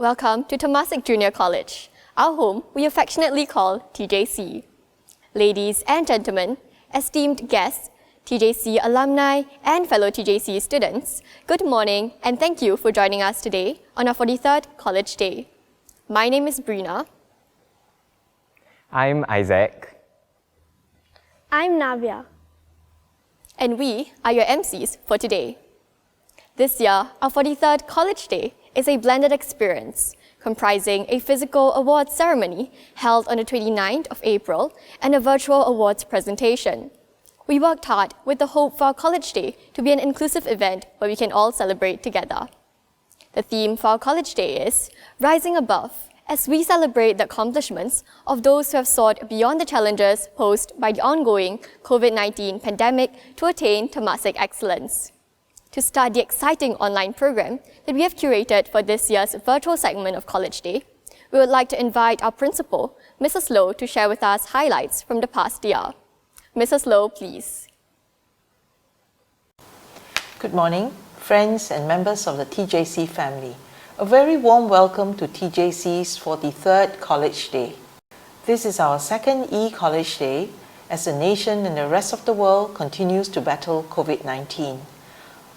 Welcome to Temasek Junior College, our home we affectionately call TJC. Ladies and gentlemen, esteemed guests, TJC alumni and fellow TJC students, good morning and thank you for joining us today on our 43rd College Day. My name is Brina. I'm Isaac. I'm Navya. And we are your MCs for today. This year, our 43rd College Day is a blended experience comprising a physical awards ceremony held on the 29th of April and a virtual awards presentation. We worked hard with the hope for our College Day to be an inclusive event where we can all celebrate together. The theme for our College Day is Rising Above, as we celebrate the accomplishments of those who have soared beyond the challenges posed by the ongoing COVID-19 pandemic to attain Temasek excellence. To start the exciting online program that we have curated for this year's virtual segment of College Day, we would like to invite our principal, Mrs. Low, to share with us highlights from the past year. Mrs. Low, please. Good morning, friends and members of the TJC family. A very warm welcome to TJC's 43rd College Day. This is our second e-College Day as the nation and the rest of the world continues to battle COVID-19.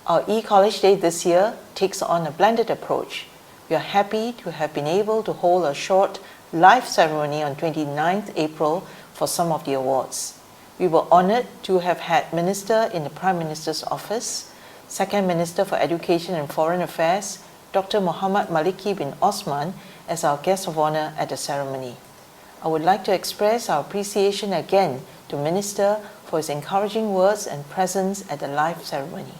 Our e-College Day this year takes on a blended approach. We are happy to have been able to hold a short live ceremony on 29th April for some of the awards. We were honored to have had Minister in the Prime Minister's Office, Second Minister for Education and Foreign Affairs, Dr. Muhammad Maliki bin Osman, as our guest of honor at the ceremony. I would like to express our appreciation again to Minister for his encouraging words and presence at the live ceremony.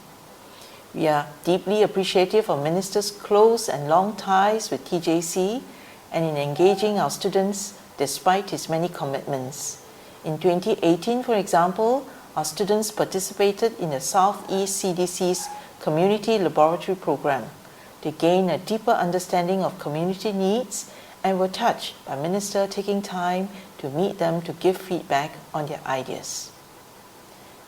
We are deeply appreciative of Minister's close and long ties with TJC and in engaging our students despite his many commitments. In 2018, for example, our students participated in the Southeast CDC's Community Laboratory Program. They gained a deeper understanding of community needs and were touched by Minister taking time to meet them to give feedback on their ideas.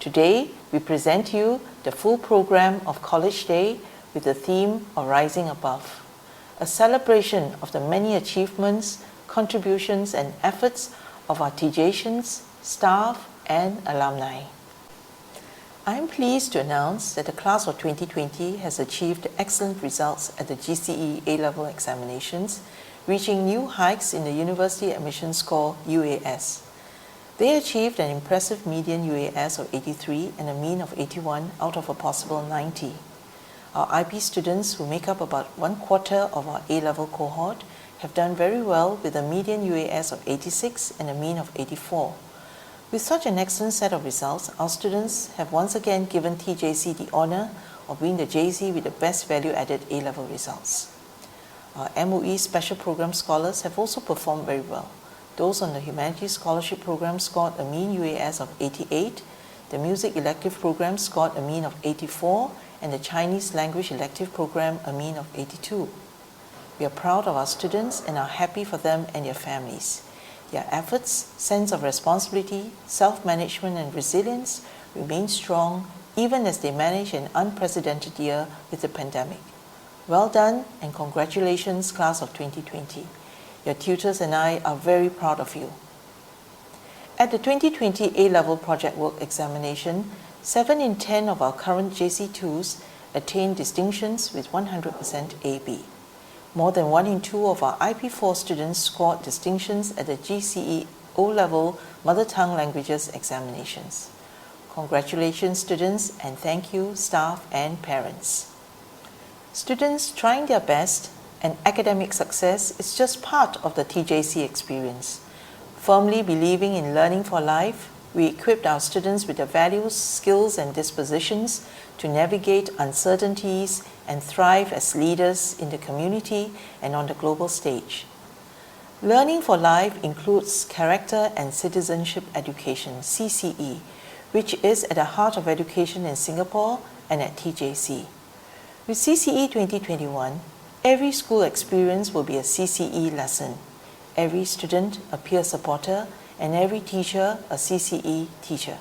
Today, we present you the full program of College Day with the theme of Rising Above, a celebration of the many achievements, contributions and efforts of our TJCians, staff and alumni. I am pleased to announce that the class of 2020 has achieved excellent results at the GCE A-level examinations, reaching new heights in the University Admission Score UAS. They achieved an impressive median UAS of 83 and a mean of 81 out of a possible 90. Our IB students, who make up about 1/4 of our A-level cohort, have done very well with a median UAS of 86 and a mean of 84. With such an excellent set of results, our students have once again given TJC the honor of being the JC with the best value-added A-level results. Our MOE Special Program scholars have also performed very well. Those on the Humanities Scholarship Program scored a mean UAS of 88, the Music Elective Program scored a mean of 84, and the Chinese Language Elective Program a mean of 82. We are proud of our students and are happy for them and their families. Their efforts, sense of responsibility, self-management and resilience remain strong even as they manage an unprecedented year with the pandemic. Well done and congratulations, class of 2020. Your tutors and I are very proud of you. At the 2020 A-Level Project Work Examination, 7 in 10 of our current JC2s attained distinctions with 100% AB. More than 1 in 2 of our IP4 students scored distinctions at the GCE O-Level Mother Tongue Languages examinations. Congratulations, students, and thank you, staff and parents. Students trying their best and academic success is just part of the TJC experience. Firmly believing in learning for life, we equipped our students with the values, skills, and dispositions to navigate uncertainties and thrive as leaders in the community and on the global stage. Learning for life includes character and citizenship education, CCE, which is at the heart of education in Singapore and at TJC. With CCE 2021, every school experience will be a CCE lesson, every student a peer supporter, and every teacher a CCE teacher.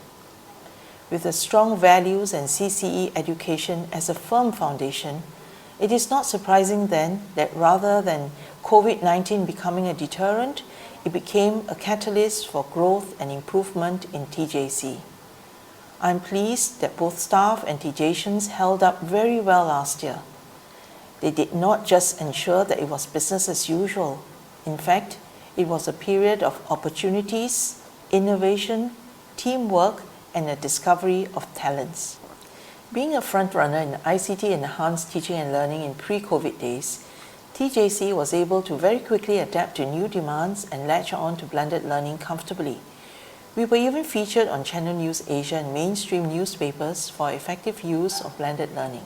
With the strong values and CCE education as a firm foundation, it is not surprising then that rather than COVID-19 becoming a deterrent, it became a catalyst for growth and improvement in TJC. I'm pleased that both staff and TJians held up very well last year. They did not just ensure that it was business as usual. In fact, it was a period of opportunities, innovation, teamwork, and a discovery of talents. Being a frontrunner in ICT enhanced teaching and learning in pre-COVID days, TJC was able to very quickly adapt to new demands and latch on to blended learning comfortably. We were even featured on Channel News Asia and mainstream newspapers for effective use of blended learning.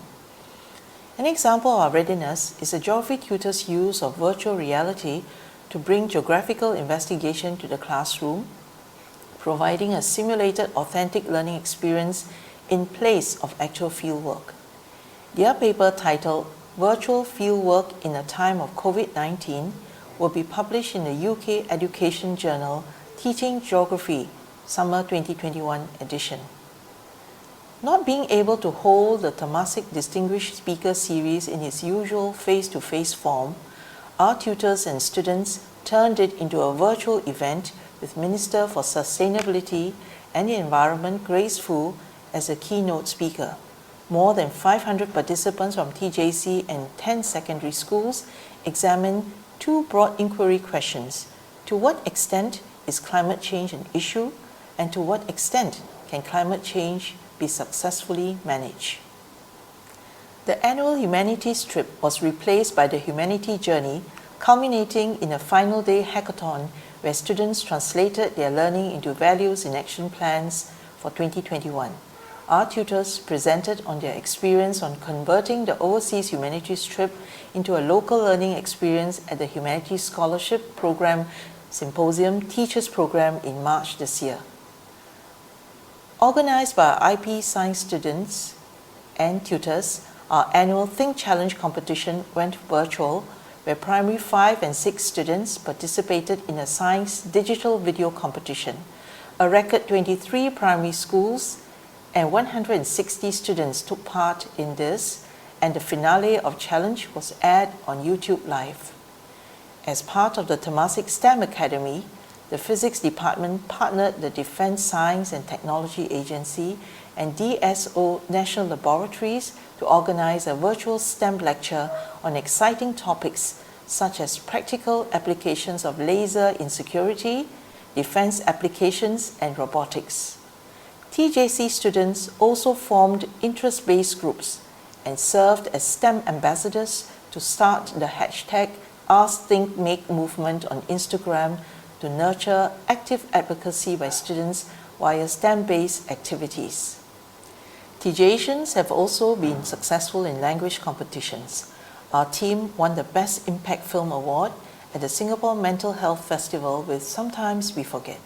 An example of our readiness is a geography tutor's use of virtual reality to bring geographical investigation to the classroom, providing a simulated authentic learning experience in place of actual fieldwork. Their paper titled Virtual Fieldwork in a Time of COVID-19 will be published in the UK education journal Teaching Geography, Summer 2021 edition. Not being able to hold the Temasek Distinguished Speaker Series in its usual face-to-face form, our tutors and students turned it into a virtual event with Minister for Sustainability and the Environment Grace Fu as a keynote speaker. More than 500 participants from TJC and 10 secondary schools examined two broad inquiry questions. To what extent is climate change an issue, and to what extent can climate change be successfully managed? The annual humanities trip was replaced by the Humanity Journey, culminating in a final day hackathon where students translated their learning into values in action plans for 2021. Our tutors presented on their experience on converting the overseas humanities trip into a local learning experience at the Humanities Scholarship Program Symposium Teachers Program in March this year. Organized by our IP Science students and tutors, our annual Think Challenge competition went virtual, where primary 5 and 6 students participated in a science digital video competition. A record 23 primary schools and 160 students took part in this, and the finale of challenge was aired on YouTube Live. As part of the Temasek STEM Academy, the Physics Department partnered the Defense Science and Technology Agency and DSO National Laboratories to organize a virtual STEM lecture on exciting topics such as practical applications of laser in security, defense applications, and robotics. TJC students also formed interest-based groups and served as STEM ambassadors to start the hashtag AskThinkMake movement on Instagram to nurture active advocacy by students via STEM-based activities. TJians have also been successful in language competitions. Our team won the Best Impact Film Award at the Singapore Mental Health Festival with Sometimes We Forget.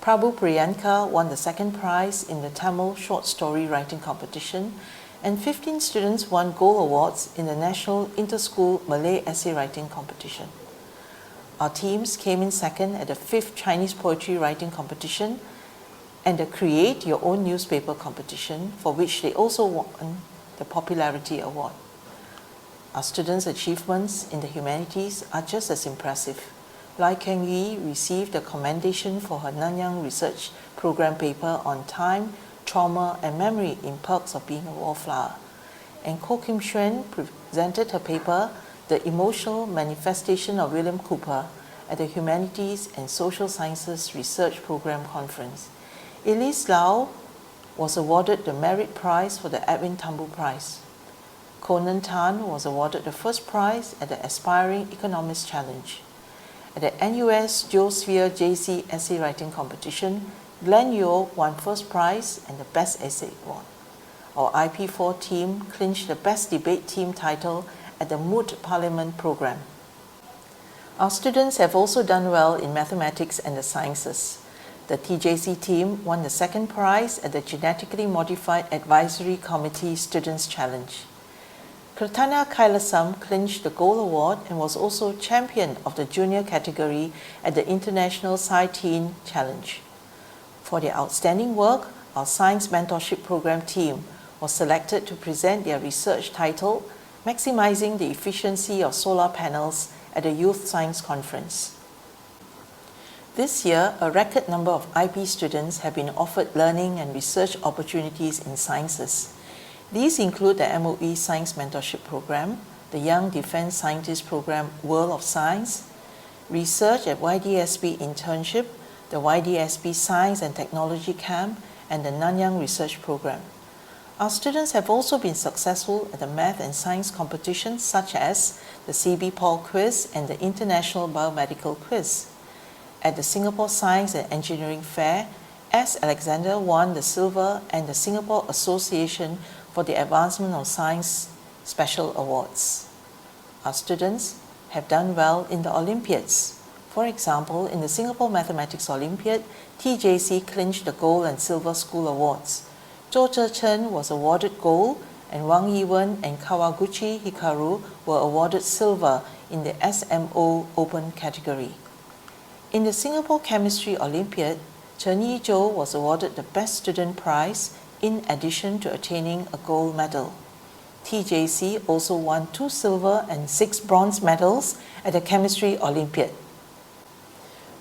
Prabhu Priyanka won the second prize in the Tamil short story writing competition, and 15 students won gold awards in the National Inter-School Malay Essay Writing Competition. Our teams came in second at the 5th Chinese Poetry Writing Competition and the Create Your Own Newspaper competition, for which they also won the Popularity Award. Our students' achievements in the humanities are just as impressive. Lai Keng Yi received a commendation for her Nanyang Research Program paper on time, trauma, and memory in Perks of Being a Wallflower. And Ko Kim Xuan presented her paper, The Emotional Manifestation of William Cooper, at the Humanities and Social Sciences Research Program Conference. Elise Lau was awarded the Merit Prize for the Edwin Tambu Prize. Conan Tan was awarded the first prize at the Aspiring Economist Challenge. At the NUS Geosphere JC Essay Writing Competition, Glenn Yeo won first prize and the Best Essay Award. Our IP4 team clinched the Best Debate Team title at the Moot Parliament Programme. Our students have also done well in mathematics and the sciences. The TJC team won the second prize at the Genetically Modified Advisory Committee Students' Challenge. Kirtana Kailasam clinched the Gold Award and was also champion of the junior category at the International Sci-Teen Challenge. For their outstanding work, our Science Mentorship Program team was selected to present their research titled Maximizing the Efficiency of Solar Panels at a Youth Science Conference. This year, a record number of IB students have been offered learning and research opportunities in sciences. These include the MOE Science Mentorship Program, the Young Defence Scientist Program World of Science, research at YDSB Internship, the YDSB Science and Technology Camp, and the Nanyang Research Program. Our students have also been successful at the math and science competitions such as the CB Paul Quiz and the International Biomedical Quiz. At the Singapore Science and Engineering Fair, S. Alexander won the silver and the Singapore Association for the Advancement of Science Special Awards. Our students have done well in the Olympiads. For example, in the Singapore Mathematics Olympiad, TJC clinched the gold and silver school awards. Zhou Zhechen was awarded gold, and Wang Yiwen and Kawaguchi Hikaru were awarded silver in the SMO Open category. In the Singapore Chemistry Olympiad, Chen Yizhou was awarded the Best Student Prize in addition to attaining a gold medal. TJC also won 2 silver and 6 bronze medals at the Chemistry Olympiad.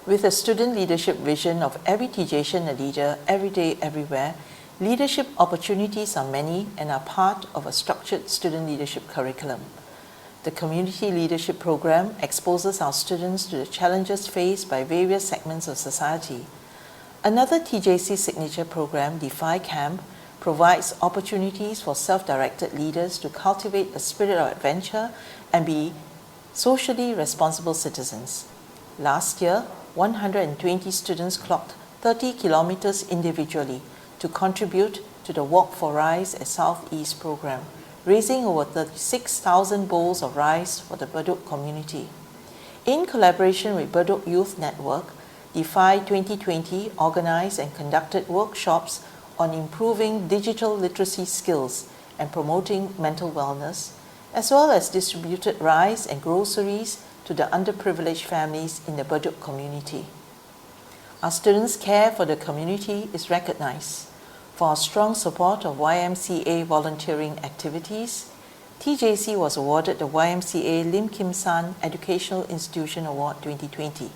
With a student leadership vision of every TJC a leader, every day, everywhere, leadership opportunities are many and are part of a structured student leadership curriculum. The Community Leadership Program exposes our students to the challenges faced by various segments of society. Another TJC signature program, Defy Camp, provides opportunities for self-directed leaders to cultivate a spirit of adventure and be socially responsible citizens. Last year, 120 students clocked 30 kilometers individually to contribute to the Walk for Rice at Southeast program, raising over 36,000 bowls of rice for the Bedok community. In collaboration with Bedok Youth Network, DeFi 2020 organized and conducted workshops on improving digital literacy skills and promoting mental wellness, as well as distributed rice and groceries to the underprivileged families in the Bedok community. Our students' care for the community is recognized. For our strong support of YMCA volunteering activities, TJC was awarded the YMCA Lim Kim San Educational Institution Award 2020.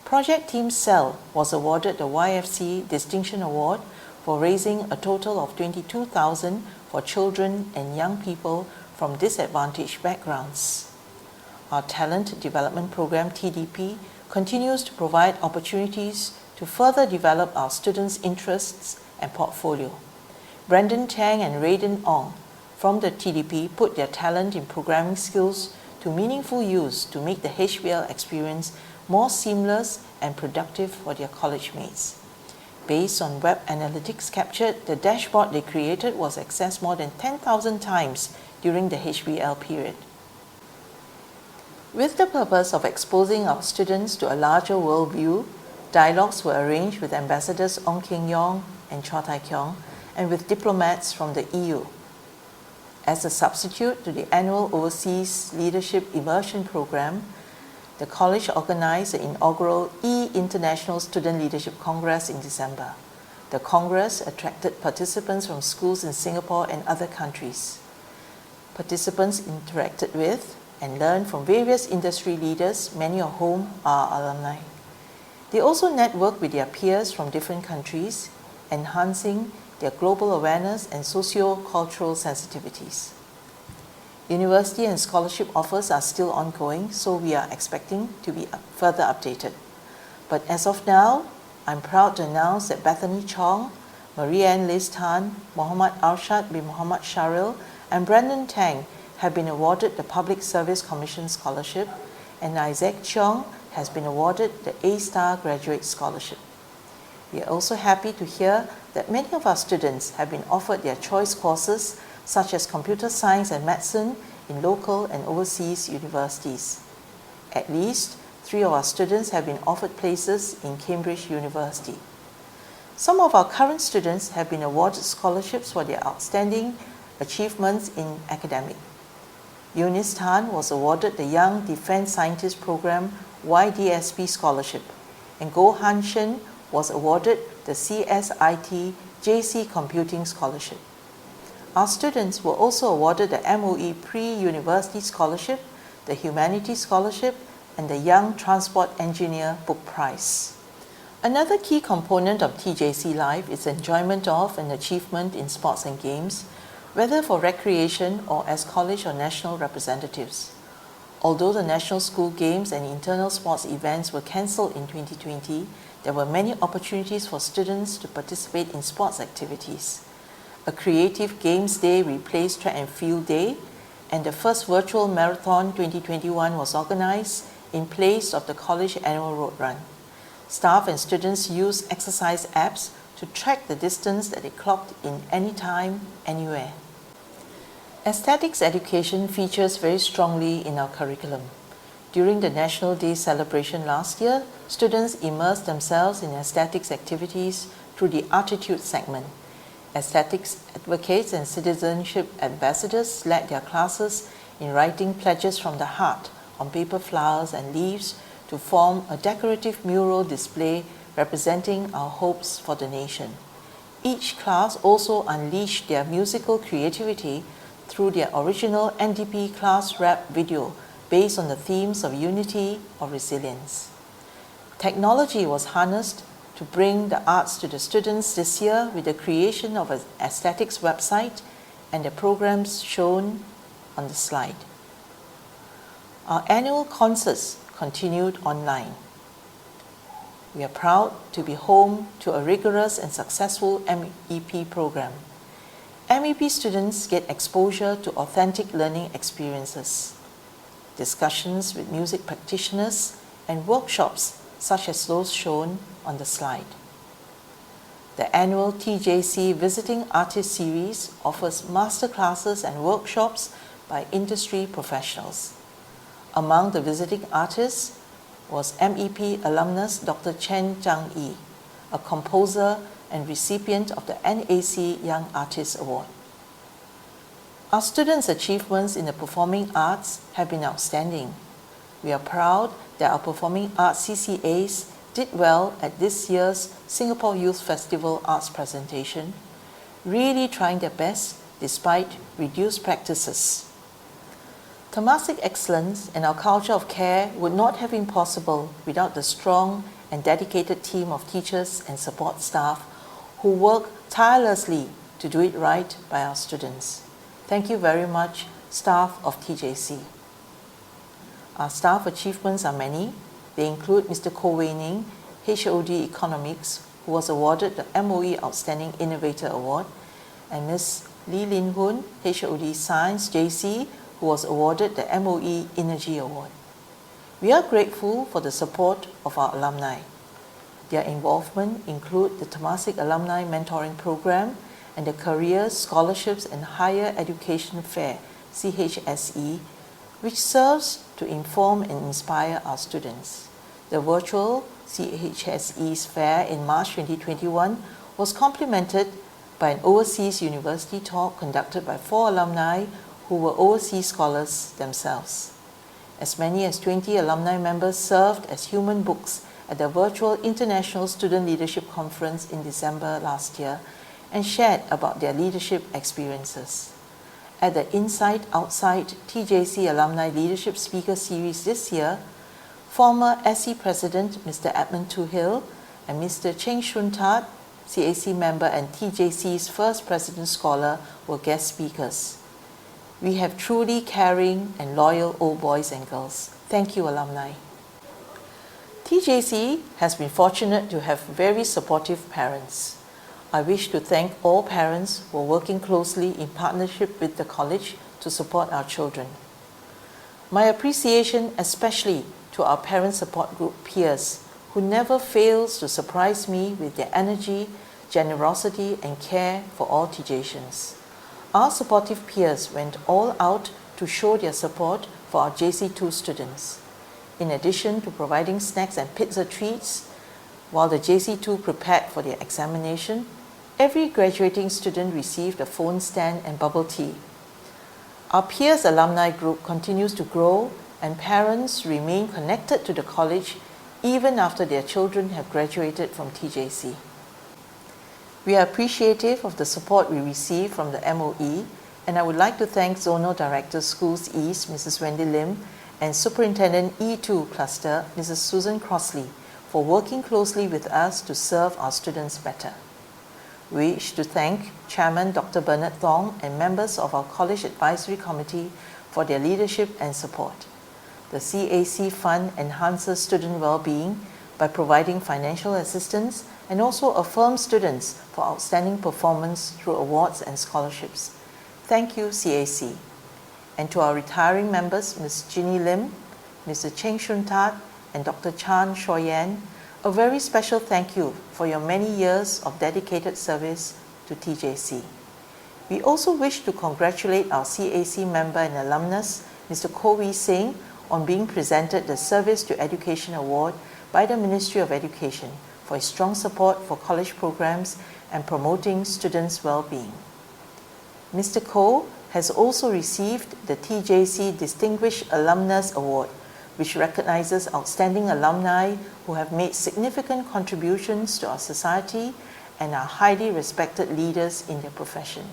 Project Team Cell was awarded the YFC Distinction Award for raising a total of 22,000 for children and young people from disadvantaged backgrounds. Our Talent Development Program TDP continues to provide opportunities to further develop our students' interests and portfolio. Brendan Tang and Raiden Ong from the TDP put their talent in programming skills to meaningful use to make the HBL experience more seamless and productive for their college mates. Based on web analytics captured, the dashboard they created was accessed more than 10,000 times during the HBL period. With the purpose of exposing our students to a larger worldview, dialogues were arranged with Ambassadors Ong Keng Yong and Chua Tai Kiong and with diplomats from the EU. As a substitute to the annual Overseas Leadership Immersion Program, the college organized the inaugural International Student Leadership Congress in December. The Congress attracted participants from schools in Singapore and other countries. Participants interacted with and learned from various industry leaders, many of whom are alumni. They also networked with their peers from different countries, enhancing their global awareness and socio-cultural sensitivities. University and scholarship offers are still ongoing, so we are expecting to be further updated. But as of now, I'm proud to announce that Bethany Chong, Marie-Anne Liz Tan, Muhammad Arshad bin Muhammad Sharil, and Brendan Tang have been awarded the Public Service Commission Scholarship, and Isaac Cheong has been awarded the A-Star Graduate Scholarship. We are also happy to hear that many of our students have been offered their choice courses such as computer science and medicine in local and overseas universities. At least 3 of our students have been offered places in Cambridge University. Some of our current students have been awarded scholarships for their outstanding achievements in academic. Eunice Tan was awarded the Young Defence Scientist Program YDSP Scholarship, and Goh Han Shen was awarded the CSIT JC Computing Scholarship. Our students were also awarded the MOE Pre-University Scholarship, the Humanities Scholarship, and the Young Transport Engineer Book Prize. Another key component of TJC life is enjoyment of and achievement in sports and games, whether for recreation or as college or national representatives. Although the National School Games and internal sports events were cancelled in 2020, there were many opportunities for students to participate in sports activities. A creative Games Day replaced Track and Field Day, and the first virtual marathon 2021 was organised in place of the college annual road run. Staff and students use exercise apps to track the distance that they clocked in any time, anywhere. Aesthetics education features very strongly in our curriculum. During the National Day celebration last year, students immersed themselves in aesthetics activities through the Artitude segment. Aesthetics advocates and citizenship ambassadors led their classes in writing pledges from the heart on paper flowers and leaves to form a decorative mural display representing our hopes for the nation. Each class also unleashed their musical creativity through their original NDP class rap video based on the themes of unity or resilience. Technology was harnessed to bring the arts to the students this year with the creation of an aesthetics website and the programs shown on the slide. Our annual concerts continued online. We are proud to be home to a rigorous and successful MEP program. MEP students get exposure to authentic learning experiences, discussions with music practitioners, and workshops such as those shown on the slide. The annual TJC Visiting Artist Series offers masterclasses and workshops by industry professionals. Among the visiting artists was MEP alumnus Dr. Chen Chang-yi, a composer and recipient of the NAC Young Artist Award. Our students' achievements in the performing arts have been outstanding. We are proud that our performing arts CCAs did well at this year's Singapore Youth Festival Arts presentation, really trying their best despite reduced practices. Temasek excellence and our culture of care would not have been possible without the strong and dedicated team of teachers and support staff who work tirelessly to do it right by our students. Thank you very much, staff of TJC. Our staff achievements are many. They include Mr. Koh Wei Ning, HOD Economics, who was awarded the MOE Outstanding Innovator Award, and Ms. Lee Lin Hun, HOD Science JC, who was awarded the MOE Energy Award. We are grateful for the support of our alumni. Their involvement include the Temasek Alumni Mentoring Program and the Careers, Scholarships and Higher Education Fair, CHSE, which serves to inform and inspire our students. The virtual CHSE's fair in March 2021 was complemented by an overseas university talk conducted by 4 alumni who were overseas scholars themselves. As many as 20 alumni members served as human books at the virtual International Student Leadership Conference in December last year and shared about their leadership experiences. At the Inside Outside TJC Alumni Leadership Speaker Series this year, former SE President Mr. Edmund Tuhill and Mr. Cheng Shun Tat, CAC member and TJC's first President Scholar, were guest speakers. We have truly caring and loyal old boys and girls. Thank you, alumni. TJC has been fortunate to have very supportive parents. I wish to thank all parents who are working closely in partnership with the college to support our children. My appreciation especially to our parent support group peers who never fails to surprise me with their energy, generosity and care for all TJCians. Our supportive peers went all out to show their support for our JC2 students. In addition to providing snacks and pizza treats, while the JC2 prepared for their examination, every graduating student received a phone stand and bubble tea. Our peers alumni group continues to grow and parents remain connected to the college even after their children have graduated from TJC. We are appreciative of the support we receive from the MOE, and I would like to thank Zonal Director Schools East, Mrs. Wendy Lim, and Superintendent E2 Cluster, Mrs. Susan Crossley, for working closely with us to serve our students better. We wish to thank Chairman Dr. Bernard Thong and members of our College Advisory Committee for their leadership and support. The CAC Fund enhances student well-being by providing financial assistance and also affirms students for outstanding performance through awards and scholarships. Thank you, CAC. And to our retiring members, Ms. Ginny Lim, Mr. Cheng Shun Tat, and Dr. Chan Shoyan, a very special thank you for your many years of dedicated service to TJC. We also wish to congratulate our CAC member and alumnus, Mr. Koh Wee Singh, on being presented the Service to Education Award by the Ministry of Education for his strong support for college programs and promoting students' well-being. Mr. Koh has also received the TJC Distinguished Alumnus Award, which recognizes outstanding alumni who have made significant contributions to our society and are highly respected leaders in their profession.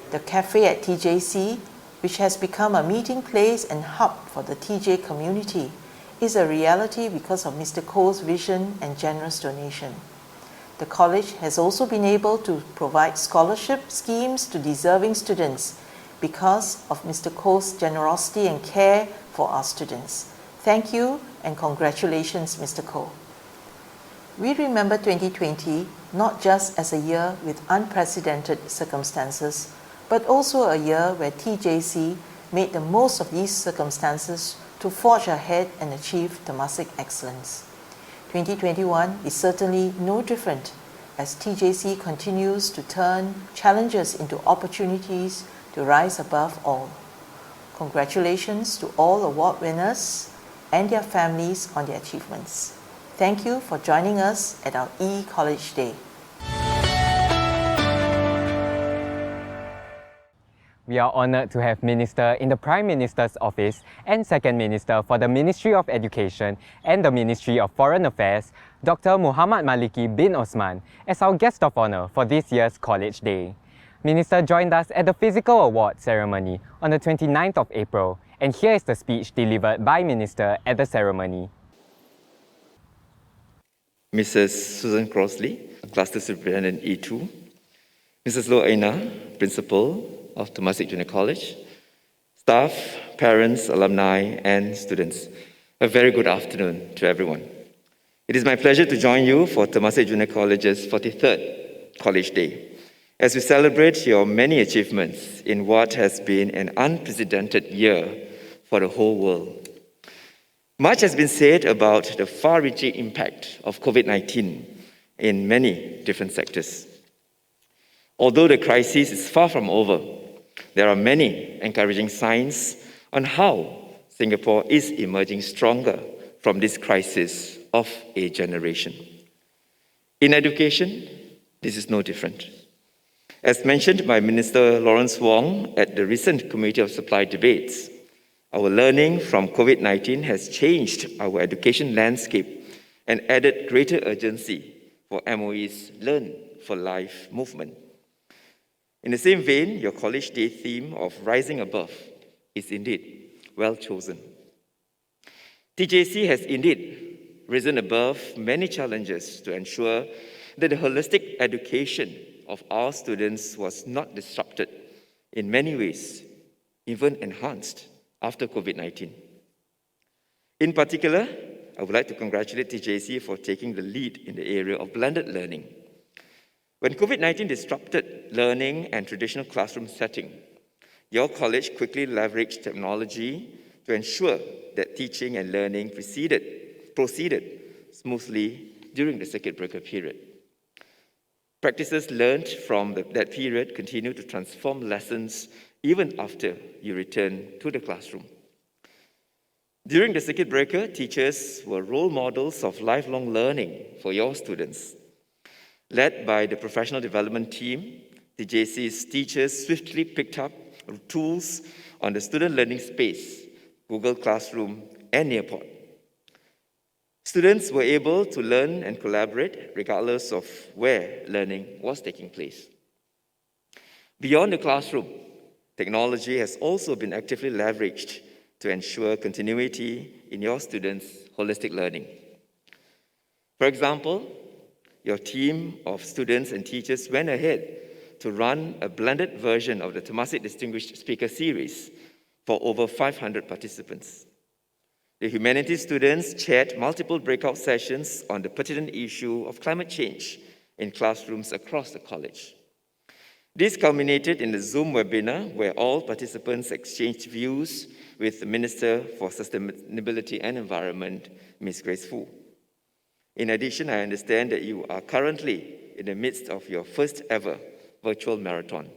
The cafe at TJC, which has become a meeting place and hub for the TJ community, is a reality because of Mr. Koh's vision and generous donation. The college has also been able to provide scholarship schemes to deserving students because of Mr. Koh's generosity and care for our students. Thank you and congratulations, Mr. Koh. We remember 2020 not just as a year with unprecedented circumstances, but also a year where TJC made the most of these circumstances to forge ahead and achieve Temasek excellence. 2021 is certainly no different as TJC continues to turn challenges into opportunities to rise above all. Congratulations to all award winners and their families on their achievements. Thank you for joining us at our E-College Day. We are honoured to have Minister in the Prime Minister's Office and Second Minister for the Ministry of Education and the Ministry of Foreign Affairs, Dr. Muhammad Maliki bin Osman, as our guest of honour for this year's College Day. Minister joined us at the Physical Award ceremony on the 29th of April, and here is the speech delivered by Minister at the ceremony. Mrs. Susan Crossley, Cluster Superintendent E2, Mrs. Lo Aina, Principal of Temasek Junior College, staff, parents, alumni, and students, a very good afternoon to everyone. It is my pleasure to join you for Temasek Junior College's 43rd College Day, as we celebrate your many achievements in what has been an unprecedented year for the whole world. Much has been said about the far-reaching impact of COVID-19 in many different sectors. Although the crisis is far from over, there are many encouraging signs on how Singapore is emerging stronger from this crisis of a generation. In education, this is no different. As mentioned by Minister Lawrence Wong at the recent Committee of Supply debates, our learning from COVID-19 has changed our education landscape and added greater urgency for MOE's Learn for Life movement. In the same vein, your College Day theme of Rising Above is indeed well chosen. TJC has indeed risen above many challenges to ensure that the holistic education of our students was not disrupted, in many ways, even enhanced after COVID-19. In particular, I would like to congratulate TJC for taking the lead in the area of blended learning. When COVID-19 disrupted learning and traditional classroom setting, your college quickly leveraged technology to ensure that teaching and learning proceeded smoothly during the circuit breaker period. Practices learned from that period continue to transform lessons even after you return to the classroom. During the circuit breaker, teachers were role models of lifelong learning for your students. Led by the professional development team, the JC's teachers swiftly picked up tools on the student learning space, Google Classroom, and Nearpod. Students were able to learn and collaborate regardless of where learning was taking place. Beyond the classroom, technology has also been actively leveraged to ensure continuity in your students' holistic learning. For example, your team of students and teachers went ahead to run a blended version of the Temasek Distinguished Speaker Series for over 500 participants. The humanities students chaired multiple breakout sessions on the pertinent issue of climate change in classrooms across the college. This culminated in the Zoom webinar where all participants exchanged views with the Minister for Sustainability and Environment, Ms. Grace Fu. In addition, I understand that you are currently in the midst of your first ever virtual marathon.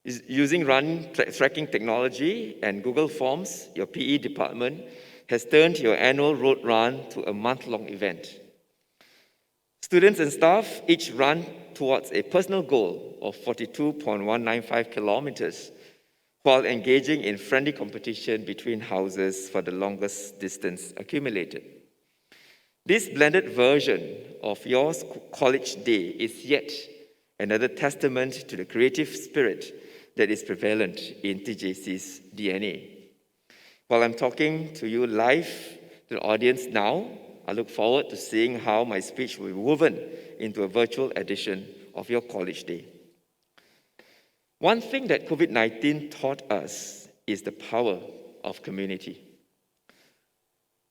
Using run tracking technology and Google Forms, your PE department has turned your annual road run to a month-long event. Students and staff each run towards a personal goal of 42.195 kilometers while engaging in friendly competition between houses for the longest distance accumulated. This blended version of your college day is yet another testament to the creative spirit that is prevalent in TJC's DNA. While I'm talking to you live to the audience now, I look forward to seeing how my speech will be woven into a virtual edition of your college day. One thing that COVID-19 taught us is the power of community.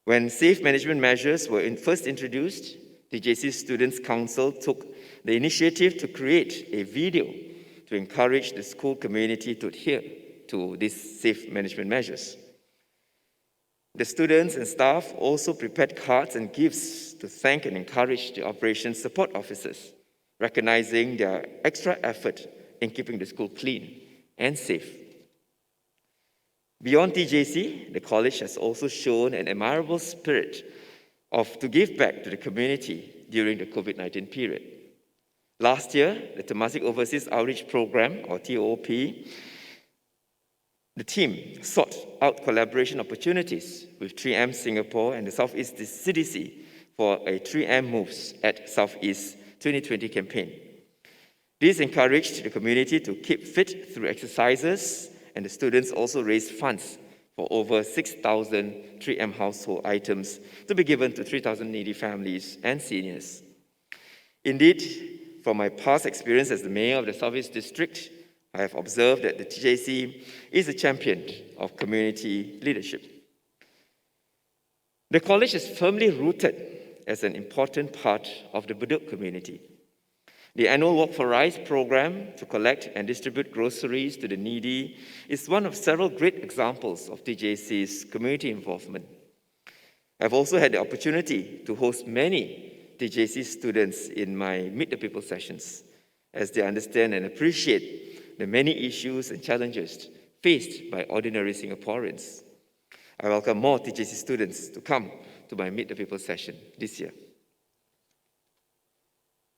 When safe management measures were first introduced, the JC Students' Council took the initiative to create a video to encourage the school community to adhere to these safe management measures. The students and staff also prepared cards and gifts to thank and encourage the operations support officers, recognizing their extra effort in keeping the school clean and safe. Beyond TJC, the college has also shown an admirable spirit to give back to the community during the COVID-19 period. Last year, the Temasek Overseas Outreach Program, or TOP, the team sought out collaboration opportunities with 3M Singapore and the Southeast CDC for a 3M Moves at Southeast 2020 campaign. This encouraged the community to keep fit through exercises, and the students also raised funds for over 6,000 3M household items to be given to 3,000 needy families and seniors. Indeed, from my past experience as the mayor of the Southeast District, I have observed that the TJC is a champion of community leadership. The college is firmly rooted as an important part of the Bedok community. The annual Walk for Rice program to collect and distribute groceries to the needy is one of several great examples of TJC's community involvement. I've also had the opportunity to host many TJC students in my Meet the People sessions, as they understand and appreciate the many issues and challenges faced by ordinary Singaporeans. I welcome more TJC students to come to my Meet the People session this year.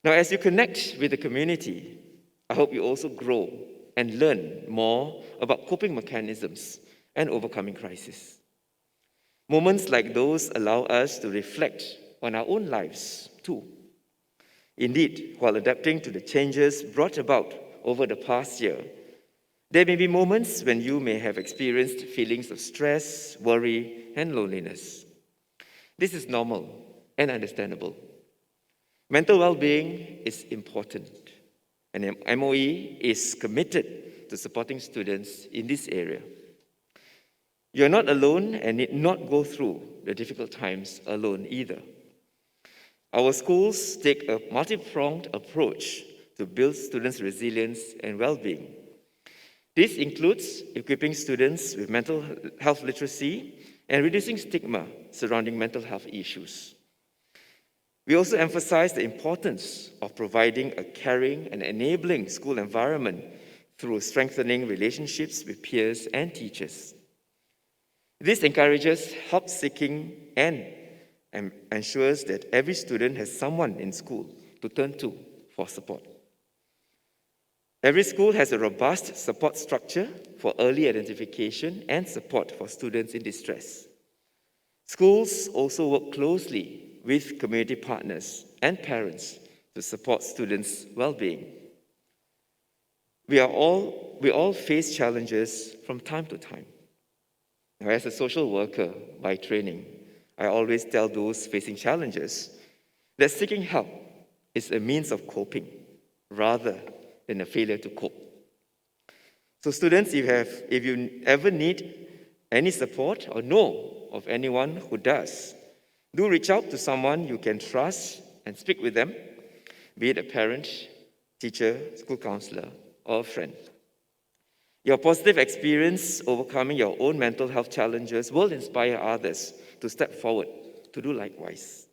Now, as you connect with the community, I hope you also grow and learn more about coping mechanisms and overcoming crises. Moments like those allow us to reflect on our own lives too. Indeed, while adapting to the changes brought about over the past year, there may be moments when you may have experienced feelings of stress, worry, and loneliness. This is normal and understandable. Mental well-being is important, and MOE is committed to supporting students in this area. You are not alone and need not go through the difficult times alone either. Our schools take a multi-pronged approach to build students' resilience and well-being. This includes equipping students with mental health literacy and reducing stigma surrounding mental health issues. We also emphasize the importance of providing a caring and enabling school environment through strengthening relationships with peers and teachers. This encourages help-seeking and ensures that every student has someone in school to turn to for support. Every school has a robust support structure for early identification and support for students in distress. Schools also work closely with community partners and parents to support students' well-being. We all face challenges from time to time. Now, as a social worker by training, I always tell those facing challenges that seeking help is a means of coping rather than a failure to cope. So students, if you ever need any support or know of anyone who does, do reach out to someone you can trust and speak with them, be it a parent, teacher, school counselor, or a friend. Your positive experience overcoming your own mental health challenges will inspire others to step forward to do likewise.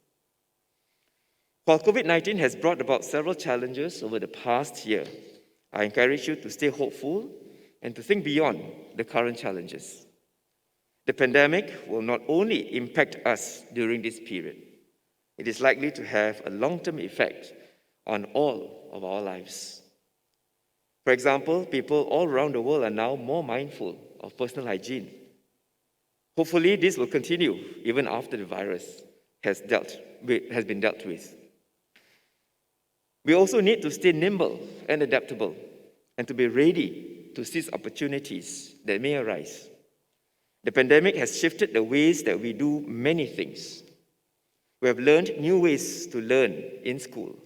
While COVID-19 has brought about several challenges over the past year, I encourage you to stay hopeful and to think beyond the current challenges. The pandemic will not only impact us during this period, it is likely to have a long-term effect on all of our lives. For example, people all around the world are now more mindful of personal hygiene. Hopefully, this will continue even after the virus has been dealt with. We also need to stay nimble and adaptable and to be ready to seize opportunities that may arise. The pandemic has shifted the ways that we do many things. We have learned new ways to learn in school,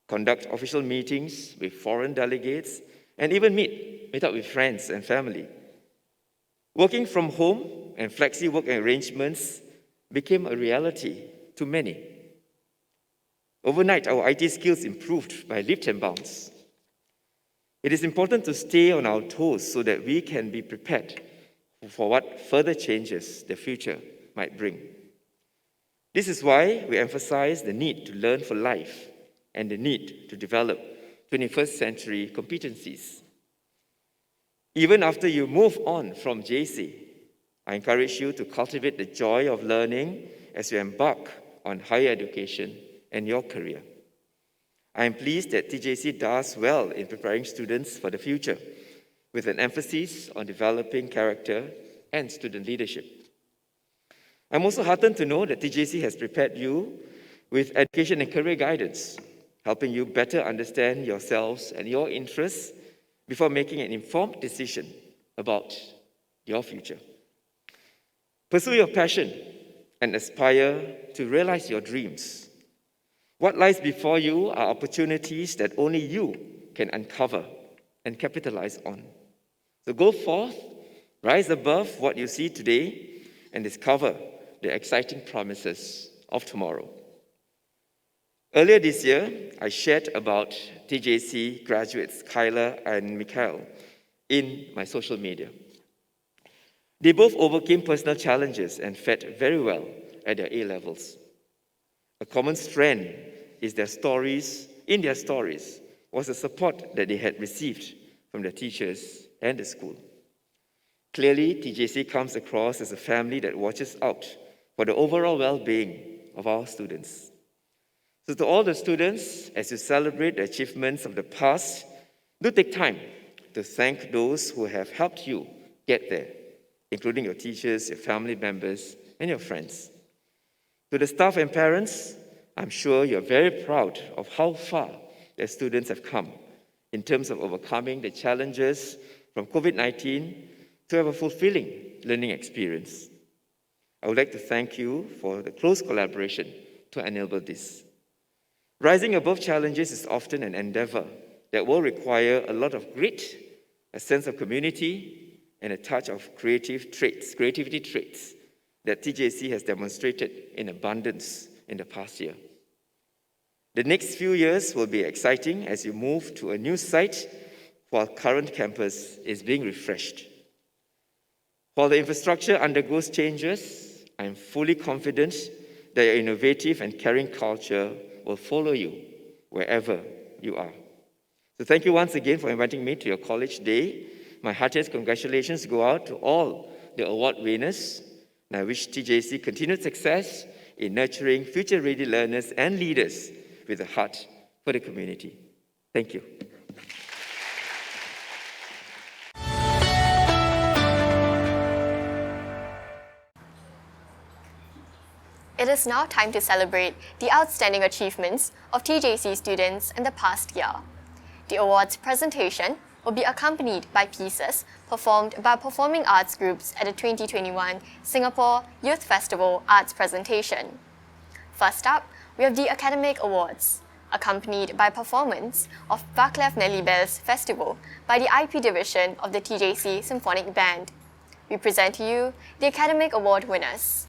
conduct official meetings with foreign delegates, and even meet up with friends and family. Working from home and flexi work arrangements became a reality to many. Overnight, our IT skills improved by leaps and bounds. It is important to stay on our toes so that we can be prepared for what further changes the future might bring. This is why we emphasize the need to learn for life and the need to develop 21st century competencies. Even after you move on from JC, I encourage you to cultivate the joy of learning as you embark on higher education and your career. I am pleased that TJC does well in preparing students for the future, with an emphasis on developing character and student leadership. I'm also heartened to know that TJC has prepared you with education and career guidance, helping you better understand yourselves and your interests before making an informed decision about your future. Pursue your passion and aspire to realize your dreams. What lies before you are opportunities that only you can uncover and capitalize on. So go forth, rise above what you see today, and discover the exciting promises of tomorrow. Earlier this year, I shared about TJC graduates Kyla and Mikhail in my social media. They both overcame personal challenges and fared very well at their A-levels. A common strand is in their stories was the support that they had received from their teachers and the school. Clearly, TJC comes across as a family that watches out for the overall well-being of our students. So to all the students, as you celebrate the achievements of the past, do take time to thank those who have helped you get there, including your teachers, your family members, and your friends. To the staff and parents, I'm sure you're very proud of how far the students have come in terms of overcoming the challenges from COVID-19 to have a fulfilling learning experience. I would like to thank you for the close collaboration to enable this. Rising above challenges is often an endeavor that will require a lot of grit, a sense of community, and a touch of creativity traits that TJC has demonstrated in abundance in the past year. The next few years will be exciting as you move to a new site while current campus is being refreshed. While the infrastructure undergoes changes, I am fully confident that your innovative and caring culture will follow you wherever you are. So thank you once again for inviting me to your college day. My heartiest congratulations go out to all the award winners, and I wish TJC continued success in nurturing future-ready learners and leaders with a heart for the community. Thank you. It is now time to celebrate the outstanding achievements of TJC students in the past year. The awards presentation will be accompanied by pieces performed by performing arts groups at the 2021 Singapore Youth Festival Arts Presentation. First up, we have the Academic Awards, accompanied by performance of Vaclav Nelibel's Festival by the IP division of the TJC Symphonic Band. We present to you the Academic Award winners.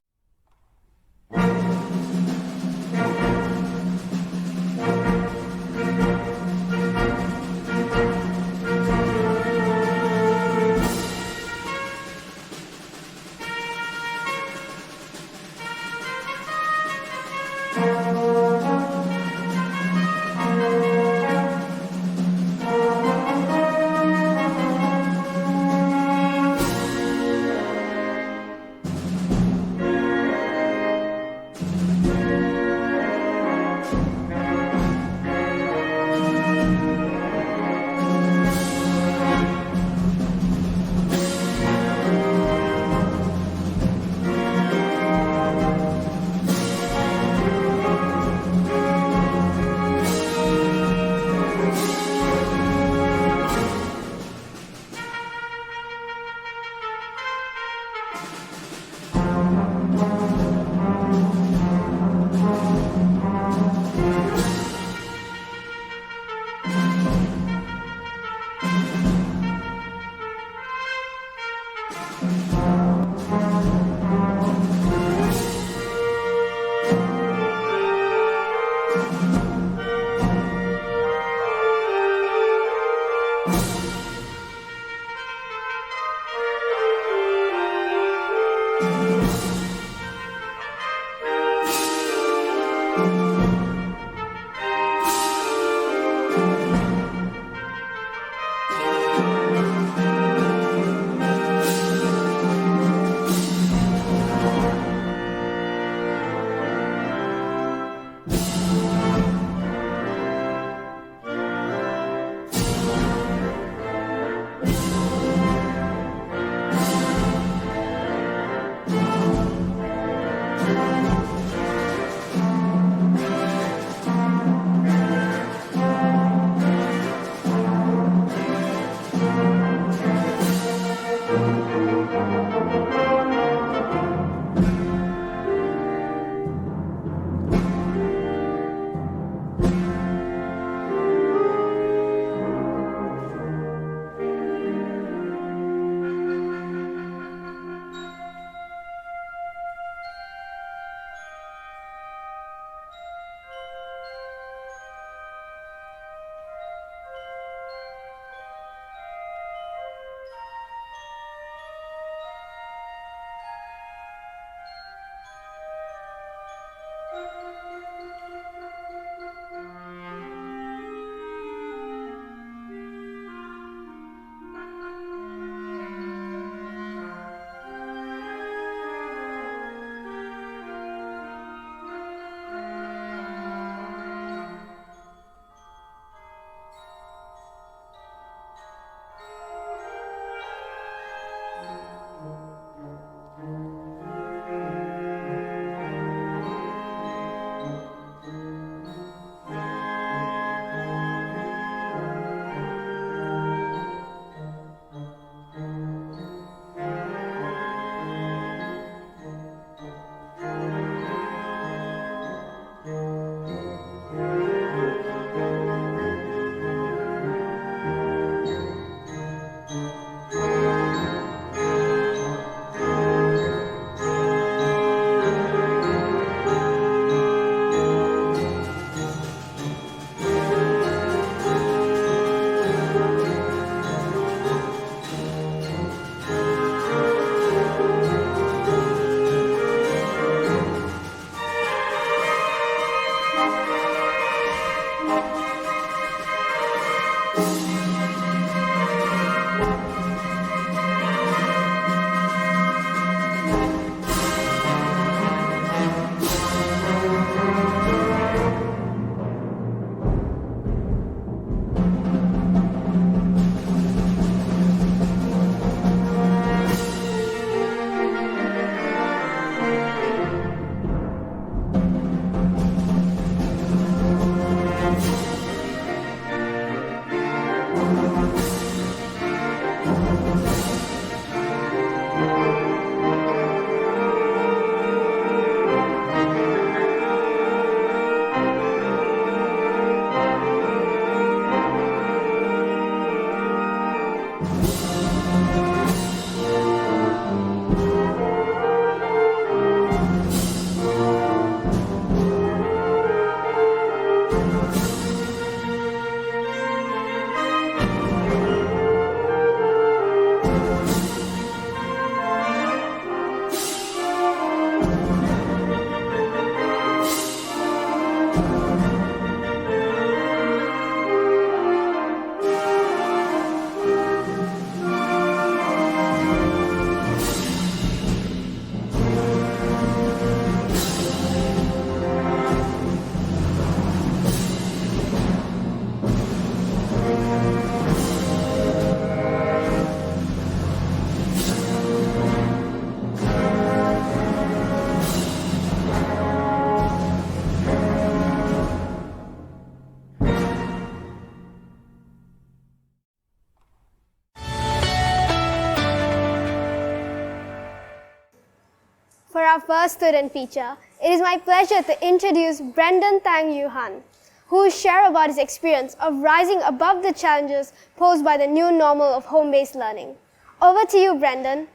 for our first student feature, it is my pleasure to introduce Brendan Tang Yuhan, who will share about his experience of rising above the challenges posed by the new normal of home-based learning. Over to you, Brendan.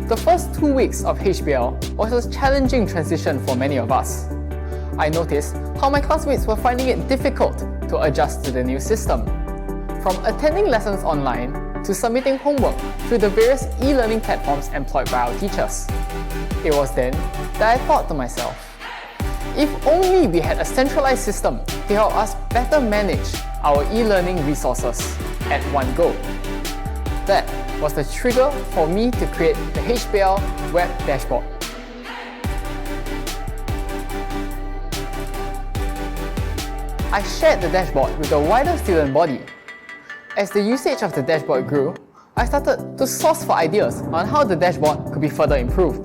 The first 2 weeks of HBL was a challenging transition for many of us. I noticed how my classmates were finding it difficult to adjust to the new system. From attending lessons online to submitting homework through the various e-learning platforms employed by our teachers. It was then that I thought to myself, if only we had a centralized system to help us better manage our e-learning resources at one go. That was the trigger for me to create the HBL web dashboard. I shared the dashboard with the wider student body. As the usage of the dashboard grew, I started to source for ideas on how the dashboard could be further improved.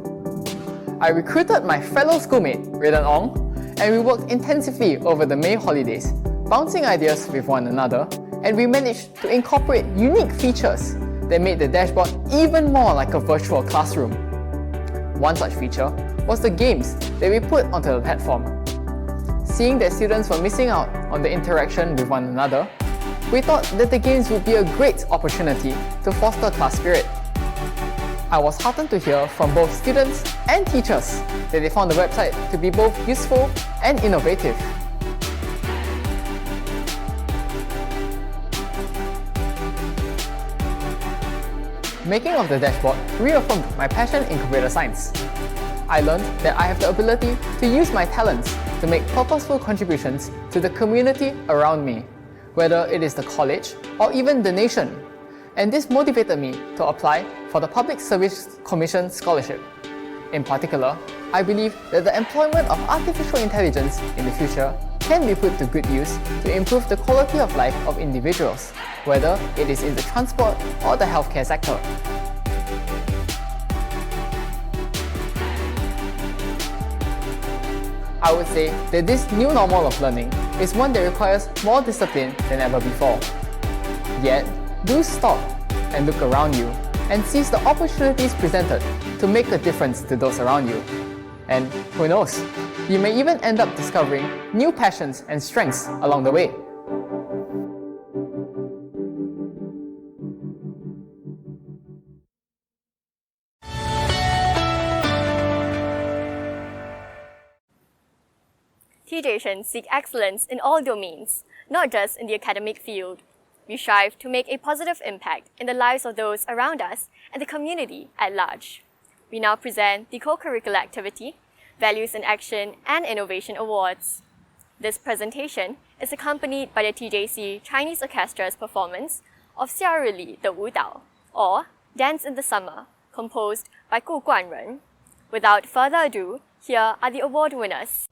I recruited my fellow schoolmate, Raylan Ong, and we worked intensively over the May holidays, bouncing ideas with one another, and we managed to incorporate unique features that made the dashboard even more like a virtual classroom. One such feature was the games that we put onto the platform. Seeing that students were missing out on the interaction with one another, we thought that the games would be a great opportunity to foster class spirit. I was heartened to hear from both students and teachers that they found the website to be both useful and innovative. Making of the dashboard reaffirmed my passion in computer science. I learned that I have the ability to use my talents to make purposeful contributions to the community around me, whether it is the college or even the nation. And this motivated me to apply for the Public Service Commission scholarship. In particular, I believe that the employment of artificial intelligence in the future can be put to good use to improve the quality of life of individuals, whether it is in the transport or the healthcare sector. I would say that this new normal of learning is one that requires more discipline than ever before. Yet, do stop and look around you and seize the opportunities presented to make a difference to those around you. And who knows, you may even end up discovering new passions and strengths along the way. TJs seek excellence in all domains, not just in the academic field. We strive to make a positive impact in the lives of those around us and the community at large. We now present the co-curricular activity, Values in Action and Innovation Awards. This presentation is accompanied by the TJC Chinese Orchestra's performance of 夏日里的舞蹈, or Dance in the Summer, composed by Gu Guanren. Without further ado, here are the award winners.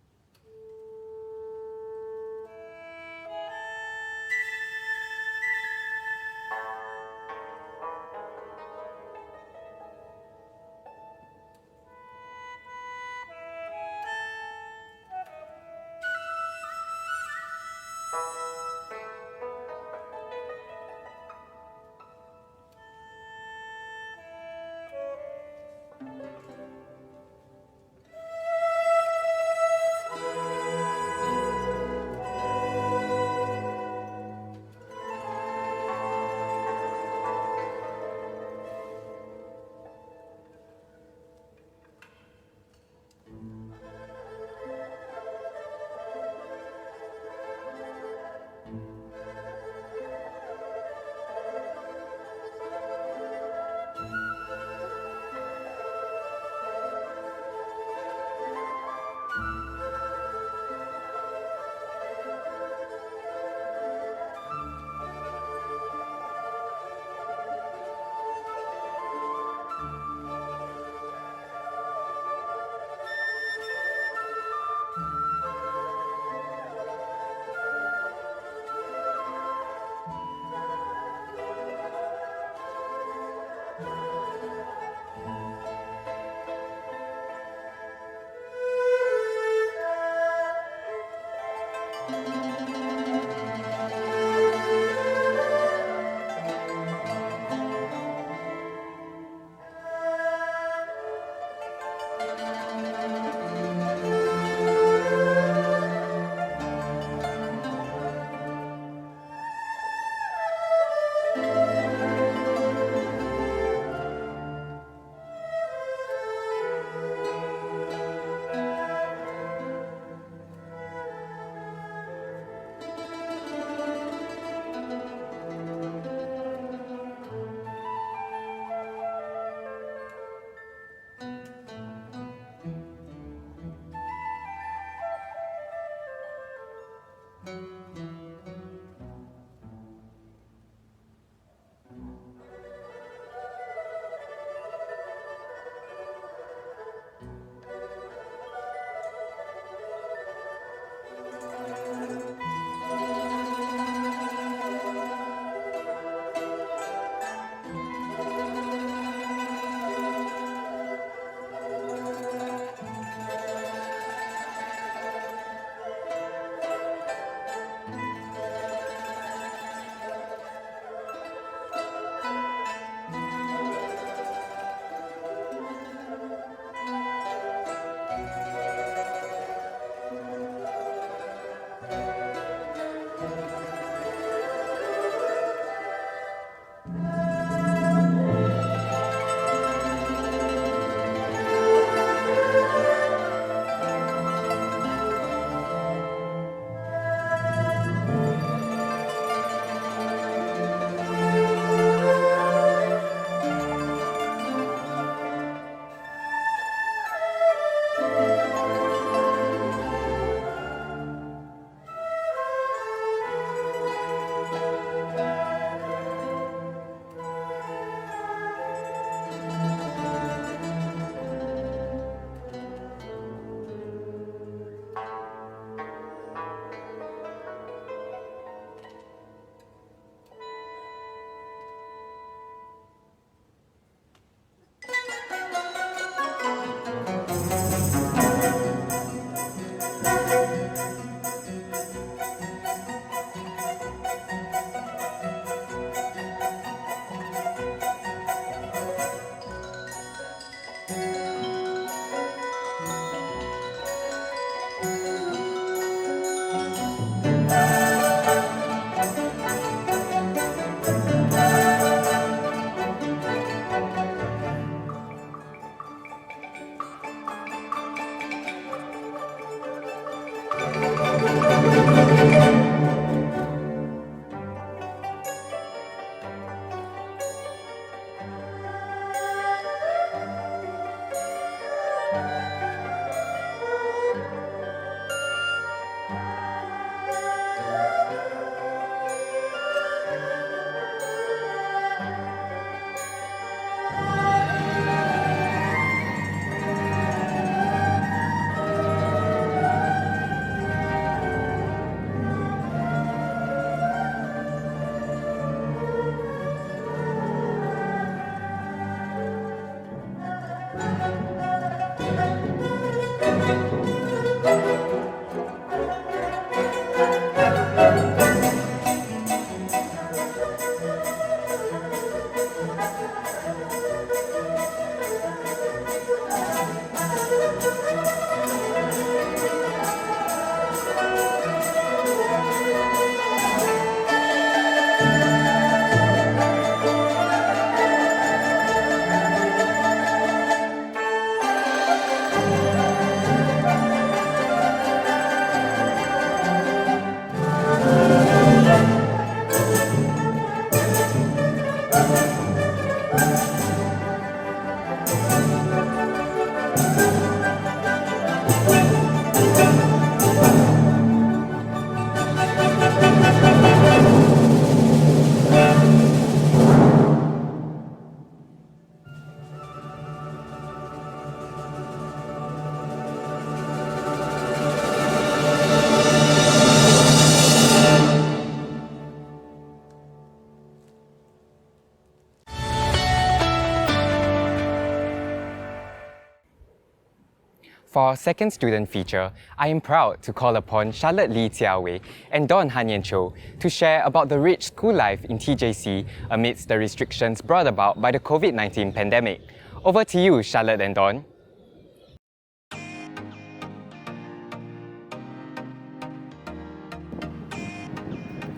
For our second student feature, I am proud to call upon Charlotte Lee Jiawei and Dawn Hanyan Cho to share about the rich school life in TJC amidst the restrictions brought about by the COVID-19 pandemic. Over to you, Charlotte and Dawn.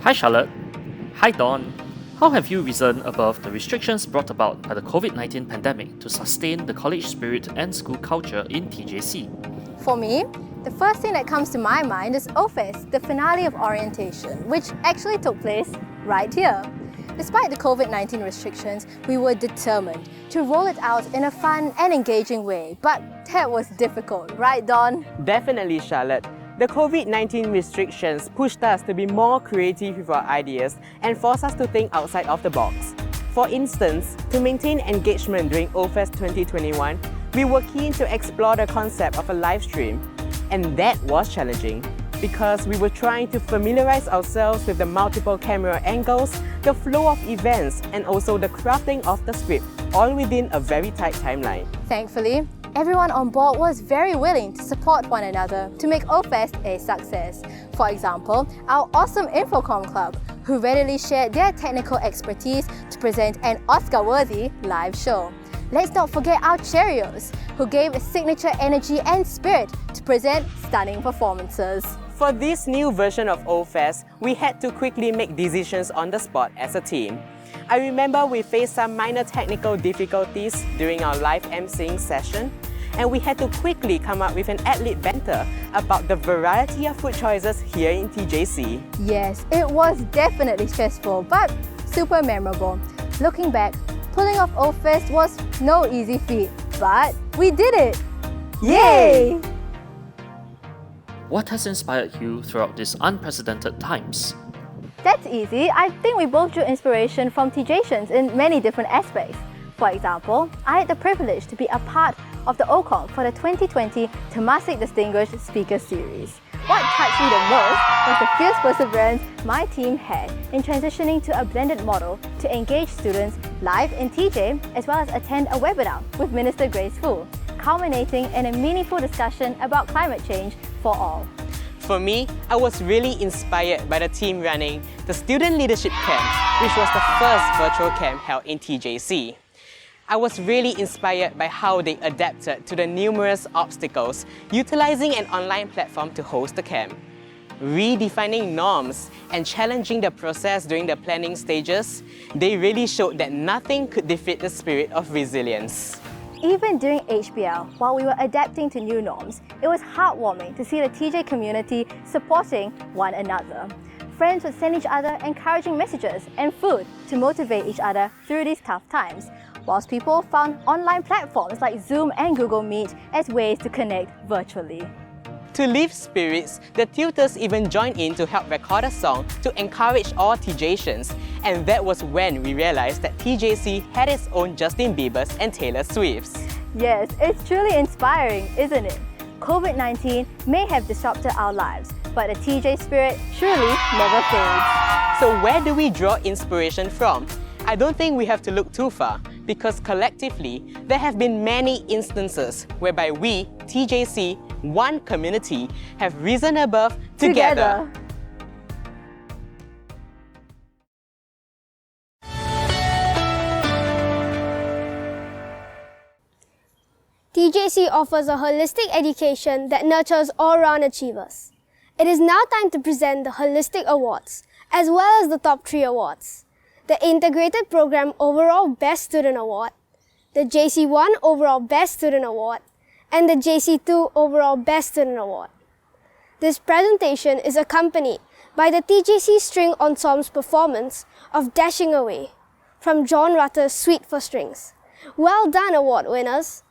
Hi Charlotte. Hi Dawn. How have you risen above the restrictions brought about by the COVID-19 pandemic to sustain the college spirit and school culture in TJC? For me, the first thing that comes to my mind is OFES, the finale of orientation, which actually took place right here. Despite the COVID-19 restrictions, we were determined to roll it out in a fun and engaging way, but that was difficult, right Dawn? Definitely, Charlotte. The COVID-19 restrictions pushed us to be more creative with our ideas and forced us to think outside of the box. For instance, to maintain engagement during OFES 2021, we were keen to explore the concept of a live stream, and that was challenging because we were trying to familiarize ourselves with the multiple camera angles, the flow of events, and also the crafting of the script, all within a very tight timeline. Thankfully, everyone on board was very willing to support one another to make OFEST a success. For example, our awesome Infocom Club, who readily shared their technical expertise to present an Oscar-worthy live show. Let's not forget our Cheerios, who gave a signature energy and spirit to present stunning performances. For this new version of OFEST, we had to quickly make decisions on the spot as a team. I remember we faced some minor technical difficulties during our live emceeing session, and we had to quickly come up with an ad-lib banter about the variety of food choices here in TJC. Yes, it was definitely stressful, but super memorable. Looking back, pulling off OFEST was no easy feat, but we did it! Yay! What has inspired you throughout these unprecedented times? That's easy. I think we both drew inspiration from TJians in many different aspects. For example, I had the privilege to be a part of the OCOM for the 2020 Temasek Distinguished Speaker Series. What touched me the most was the fierce perseverance my team had in transitioning to a blended model to engage students live in TJ as well as attend a webinar with Minister Grace Fu, culminating in a meaningful discussion about climate change for all. For me, I was really inspired by the team running the Student Leadership Camp, which was the first virtual camp held in TJC. I was really inspired by how they adapted to the numerous obstacles, utilizing an online platform to host the camp. Redefining norms and challenging the process during the planning stages, they really showed that nothing could defeat the spirit of resilience. Even during HBL, while we were adapting to new norms, it was heartwarming to see the TJ community supporting one another. Friends would send each other encouraging messages and food to motivate each other through these tough times, whilst people found online platforms like Zoom and Google Meet as ways to connect virtually. To lift spirits, the tutors even joined in to help record a song to encourage all TJians, and that was when we realized that TJC had its own Justin Biebers and Taylor Swifts. Yes, it's truly inspiring, isn't it? COVID-19 may have disrupted our lives, but the TJ spirit truly never fades. So where do we draw inspiration from? I don't think we have to look too far, because collectively, there have been many instances whereby we, TJC, one community, have risen above together. TJC offers a holistic education that nurtures all-round achievers. It is now time to present the Holistic Awards, as well as the top 3 awards. The Integrated Program Overall Best Student Award, the JC1 Overall Best Student Award, and the JC2 Overall Best Student Award. This presentation is accompanied by the TJC String Ensemble's performance of Dashing Away from John Rutter's Suite for Strings. Well done, award winners!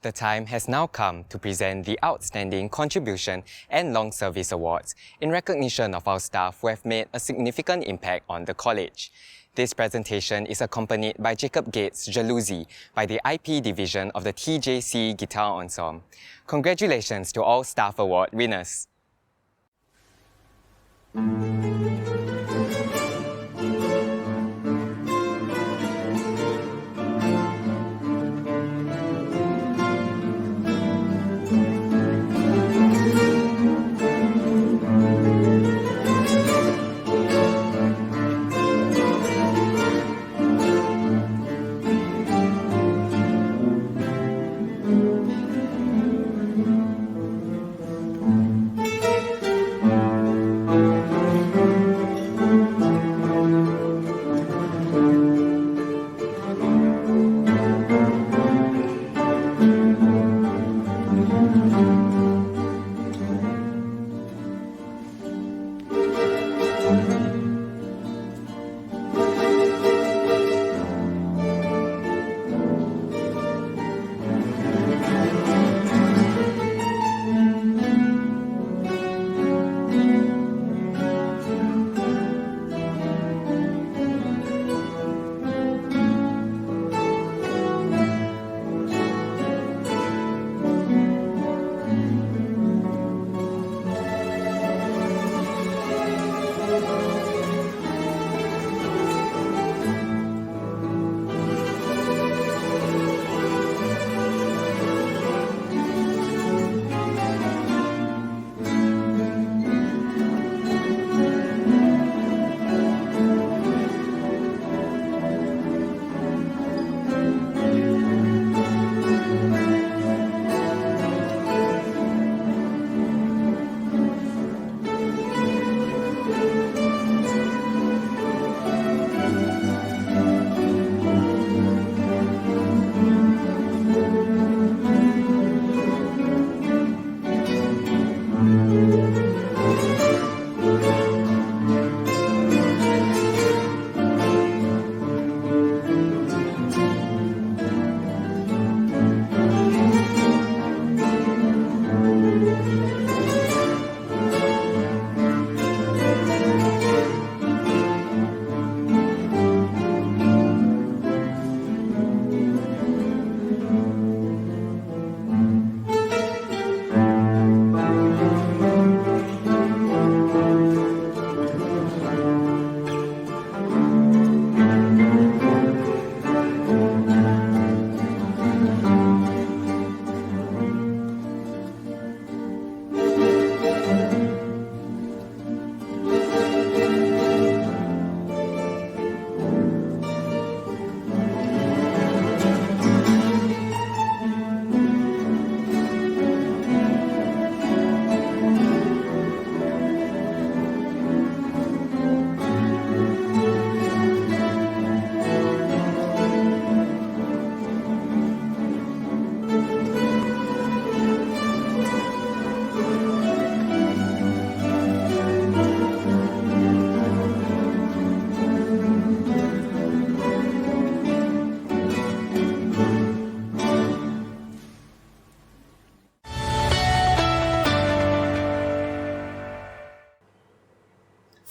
The time has now come to present the Outstanding Contribution and Long Service Awards in recognition of our staff who have made a significant impact on the college. This presentation is accompanied by Jacob Gates' Jalousie by the IP division of the TJC Guitar Ensemble. Congratulations to all staff award winners.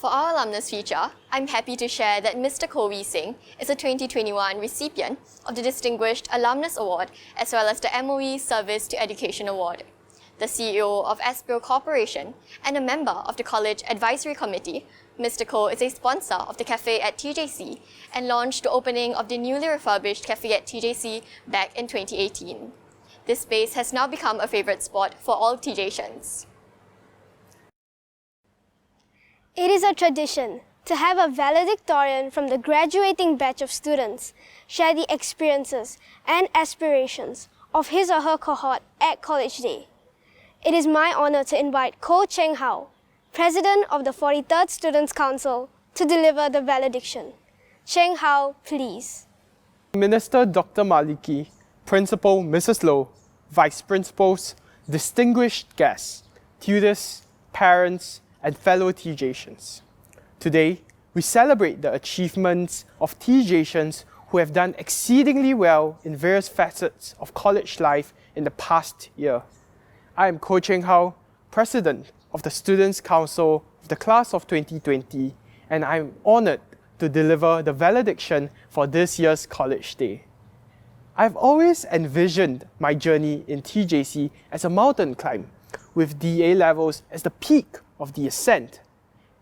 For our alumnus feature, I'm happy to share that Mr. Kovi Singh is a 2021 recipient of the Distinguished Alumnus Award as well as the MOE Service to Education Award. The CEO of Aspro Corporation and a member of the College Advisory Committee, Mr. Ko is a sponsor of the cafe at TJC and launched the opening of the newly refurbished cafe at TJC back in 2018. This space has now become a favorite spot for all TJians. It is a tradition to have a valedictorian from the graduating batch of students share the experiences and aspirations of his or her cohort at College Day. It is my honor to invite Ko Cheng Hao, President of the 43rd Students' Council, to deliver the valediction. Cheng Hao, please. Minister Dr. Maliki, Principal Mrs. Low, Vice Principals, distinguished guests, tutors, parents, and fellow TJians. Today, we celebrate the achievements of TJians who have done exceedingly well in various facets of college life in the past year. I am Ko Cheng Hao, President of the Students' Council of the Class of 2020, and I am honoured to deliver the valediction for this year's College Day. I've always envisioned my journey in TJC as a mountain climb, with DA levels as the peak of the ascent.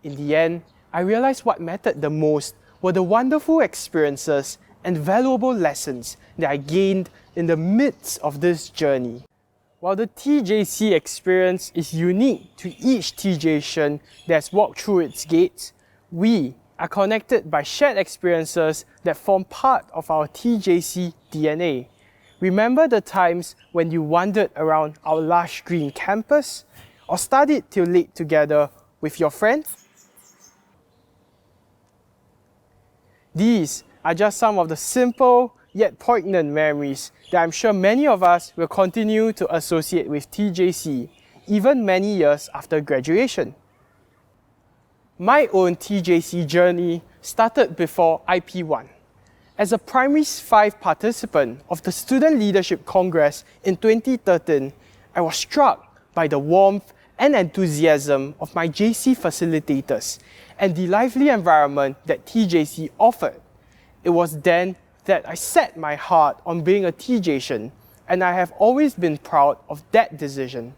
In the end, I realized what mattered the most were the wonderful experiences and valuable lessons that I gained in the midst of this journey. While the TJC experience is unique to each TJian that's walked through its gates, we are connected by shared experiences that form part of our TJC DNA. Remember the times when you wandered around our lush green campus or studied till late together with your friends? These are just some of the simple yet poignant memories that I'm sure many of us will continue to associate with TJC, even many years after graduation. My own TJC journey started before IP1. As a Primary 5 participant of the Student Leadership Congress in 2013, I was struck by the warmth and enthusiasm of my JC facilitators and the lively environment that TJC offered. It was then that I set my heart on being a TJian, and I have always been proud of that decision.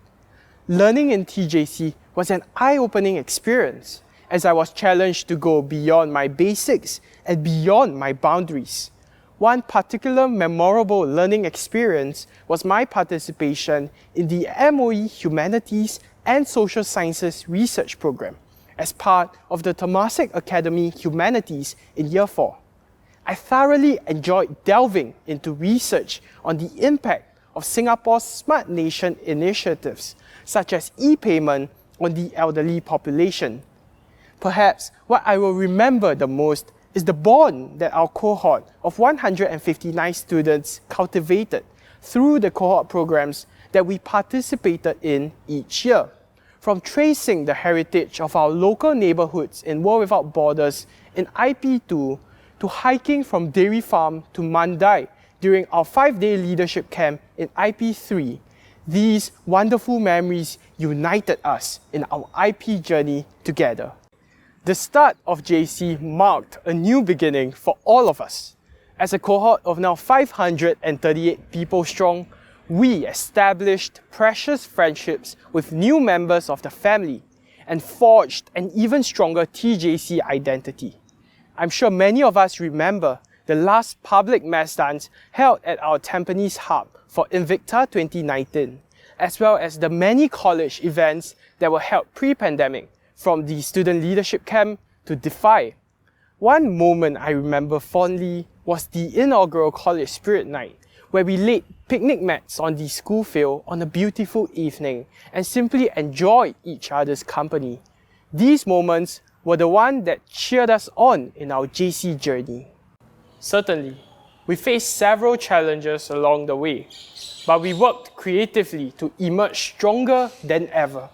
Learning in TJC was an eye-opening experience, as I was challenged to go beyond my basics and beyond my boundaries. One particular memorable learning experience was my participation in the MOE Humanities and Social Sciences Research Program as part of the Temasek Academy Humanities in Year 4. I thoroughly enjoyed delving into research on the impact of Singapore's Smart Nation initiatives, such as e-payment on the elderly population. Perhaps what I will remember the most is the bond that our cohort of 159 students cultivated through the cohort programs that we participated in each year. From tracing the heritage of our local neighbourhoods in World Without Borders in IP2 to hiking from Dairy Farm to Mandai during our 5-day leadership camp in IP3, these wonderful memories united us in our IP journey together. The start of JC marked a new beginning for all of us. As a cohort of now 538 people strong, we established precious friendships with new members of the family and forged an even stronger TJC identity. I'm sure many of us remember the last public mass dance held at our Tampines hub for Invicta 2019, as well as the many college events that were held pre-pandemic, from the student leadership camp to Defy. One moment I remember fondly was the inaugural College Spirit Night, where we laid picnic mats on the school field on a beautiful evening and simply enjoyed each other's company. These moments were the ones that cheered us on in our JC journey. Certainly, we faced several challenges along the way, but we worked creatively to emerge stronger than ever.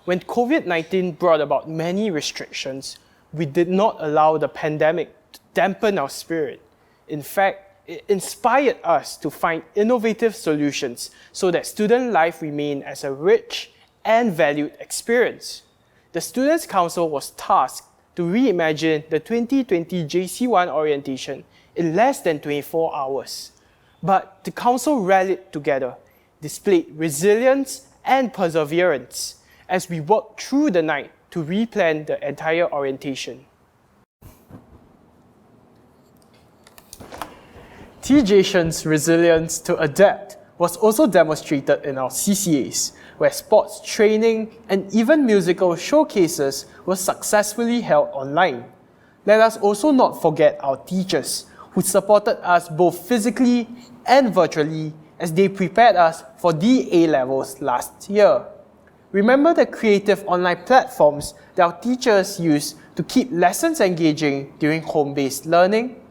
When COVID-19 brought about many restrictions, we did not allow the pandemic to dampen our spirit. In fact, it inspired us to find innovative solutions so that student life remained as a rich and valued experience. The Students' Council was tasked to reimagine the 2020 JC1 orientation in less than 24 hours. But the Council rallied together, displayed resilience and perseverance as we worked through the night to replan the entire orientation. TJian's resilience to adapt was also demonstrated in our CCAs, where sports training and even musical showcases were successfully held online. Let us also not forget our teachers, who supported us both physically and virtually as they prepared us for the A-levels last year. Remember the creative online platforms that our teachers used to keep lessons engaging during home-based learning?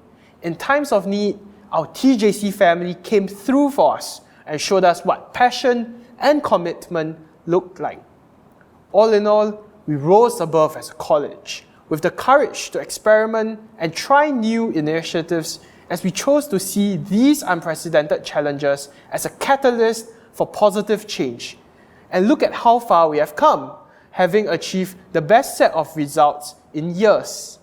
In times of need, our TJC family came through for us and showed us what passion and commitment looked like. All in all, we rose above as a college, with the courage to experiment and try new initiatives as we chose to see these unprecedented challenges as a catalyst for positive change. And look at how far we have come, having achieved the best set of results in years.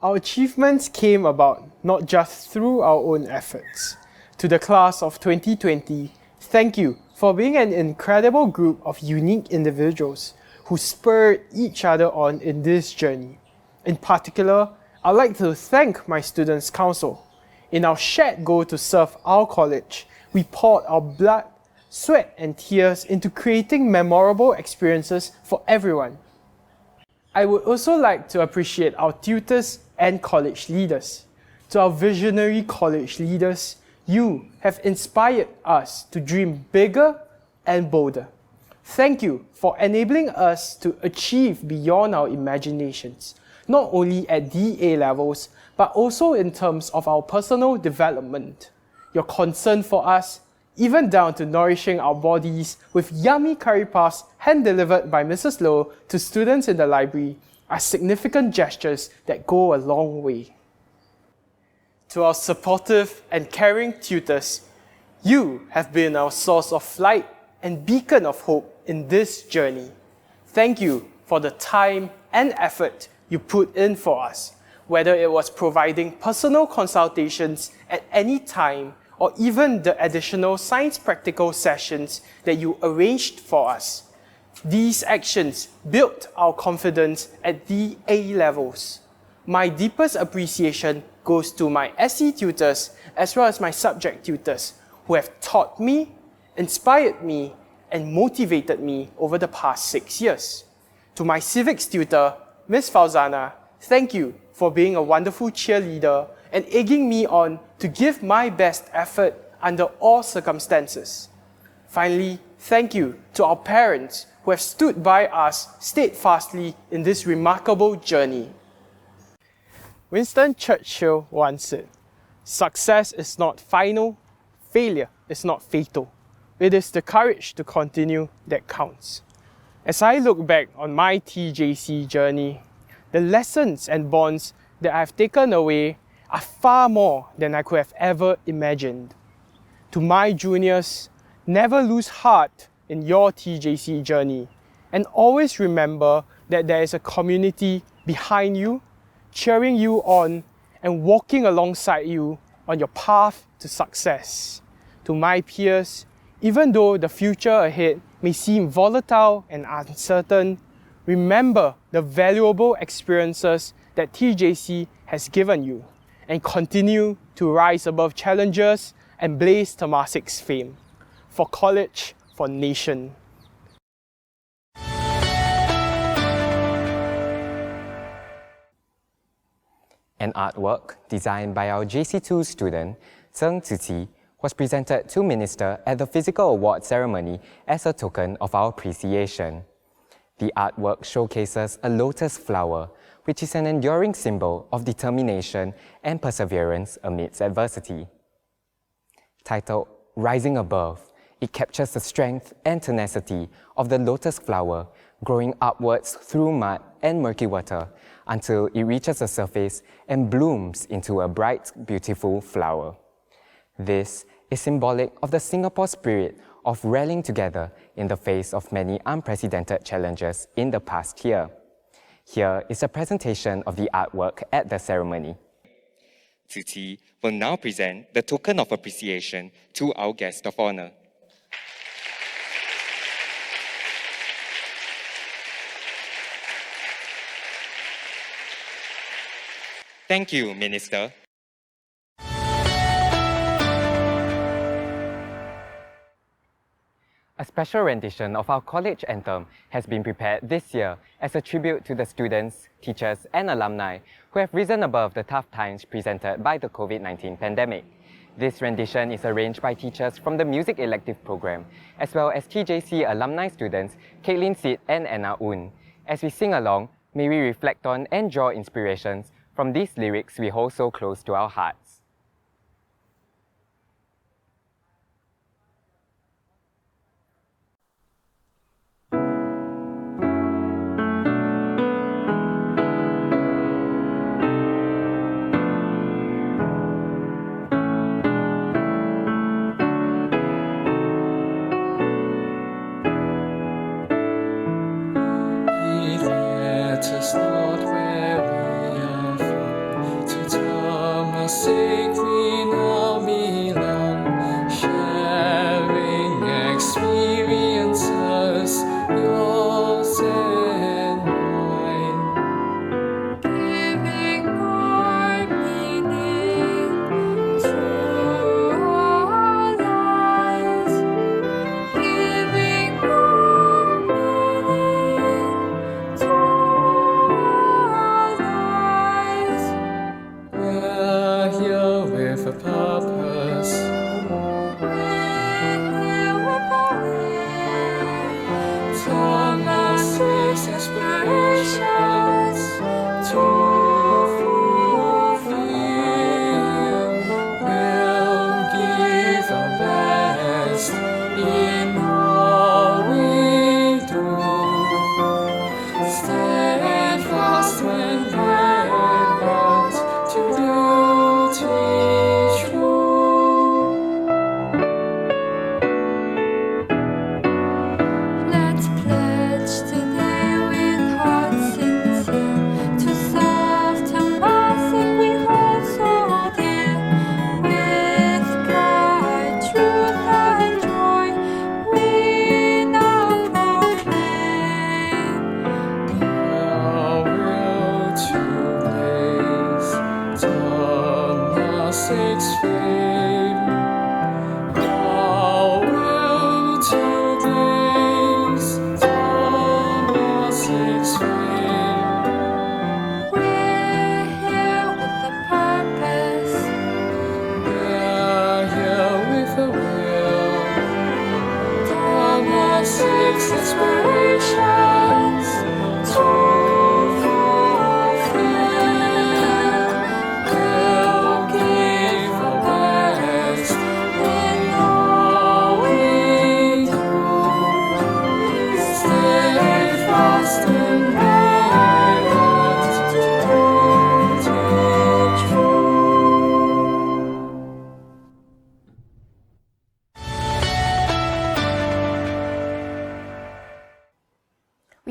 Our achievements came about not just through our own efforts. To the class of 2020, thank you for being an incredible group of unique individuals who spurred each other on in this journey. In particular, I'd like to thank my Students' Council. In our shared goal to serve our college, we poured our blood, sweat and tears into creating memorable experiences for everyone. I would also like to appreciate our tutors and college leaders. To our visionary college leaders, you have inspired us to dream bigger and bolder. Thank you for enabling us to achieve beyond our imaginations, not only at the A levels, but also in terms of our personal development. Your concern for us, even down to nourishing our bodies with yummy curry puffs hand-delivered by Mrs. Low to students in the library, are significant gestures that go a long way. To our supportive and caring tutors, you have been our source of light and beacon of hope in this journey. Thank you for the time and effort you put in for us, whether it was providing personal consultations at any time or even the additional science practical sessions that you arranged for us. These actions built our confidence at the A levels. My deepest appreciation goes to my SE tutors as well as my subject tutors who have taught me, inspired me, and motivated me over the past 6 years. To my civics tutor, Ms. Fauzana, thank you for being a wonderful cheerleader and egging me on to give my best effort under all circumstances. Finally, thank you to our parents who have stood by us steadfastly in this remarkable journey. Winston Churchill once said, "Success is not final, failure is not fatal. It is the courage to continue that counts." As I look back on my TJC journey, the lessons and bonds that I've taken away are far more than I could have ever imagined. To my juniors, never lose heart in your TJC journey, and always remember that there is a community behind you, cheering you on and walking alongside you on your path to success. To my peers, even though the future ahead may seem volatile and uncertain, remember the valuable experiences that TJC has given you and continue to rise above challenges and blaze Temasek's fame. For college, for nation. An artwork designed by our JC2 student, Zheng Ziqi, was presented to Minister at the Physical Award ceremony as a token of our appreciation. The artwork showcases a lotus flower, which is an enduring symbol of determination and perseverance amidst adversity. Titled Rising Above, it captures the strength and tenacity of the lotus flower growing upwards through mud and murky water until it reaches the surface and blooms into a bright, beautiful flower. This is symbolic of the Singapore spirit of rallying together in the face of many unprecedented challenges in the past year. Here is a presentation of the artwork at the ceremony. Ziqi will now present the token of appreciation to our guest of honor. Thank you, Minister. A special rendition of our college anthem has been prepared this year as a tribute to the students, teachers, and alumni who have risen above the tough times presented by the COVID-19 pandemic. This rendition is arranged by teachers from the music elective program, as well as TJC alumni students Caitlin Sid and Anna Un. As we sing along, may we reflect on and draw inspirations from these lyrics we hold so close to our hearts.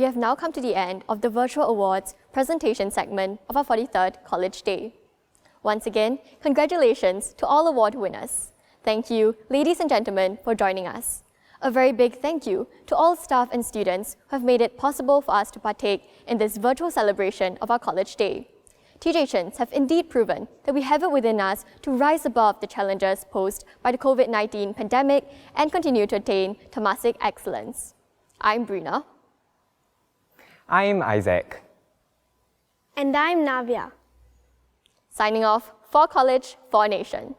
we have now come to the end of the Virtual Awards presentation segment of our 43rd College Day. Once again, congratulations to all award winners. Thank you, ladies and gentlemen, for joining us. A very big thank you to all staff and students who have made it possible for us to partake in this virtual celebration of our College Day. TJians have indeed proven that we have it within us to rise above the challenges posed by the COVID-19 pandemic and continue to attain Temasek excellence. I'm Bruna. I'm Isaac. And I'm Navya. Signing off for College, for Nation.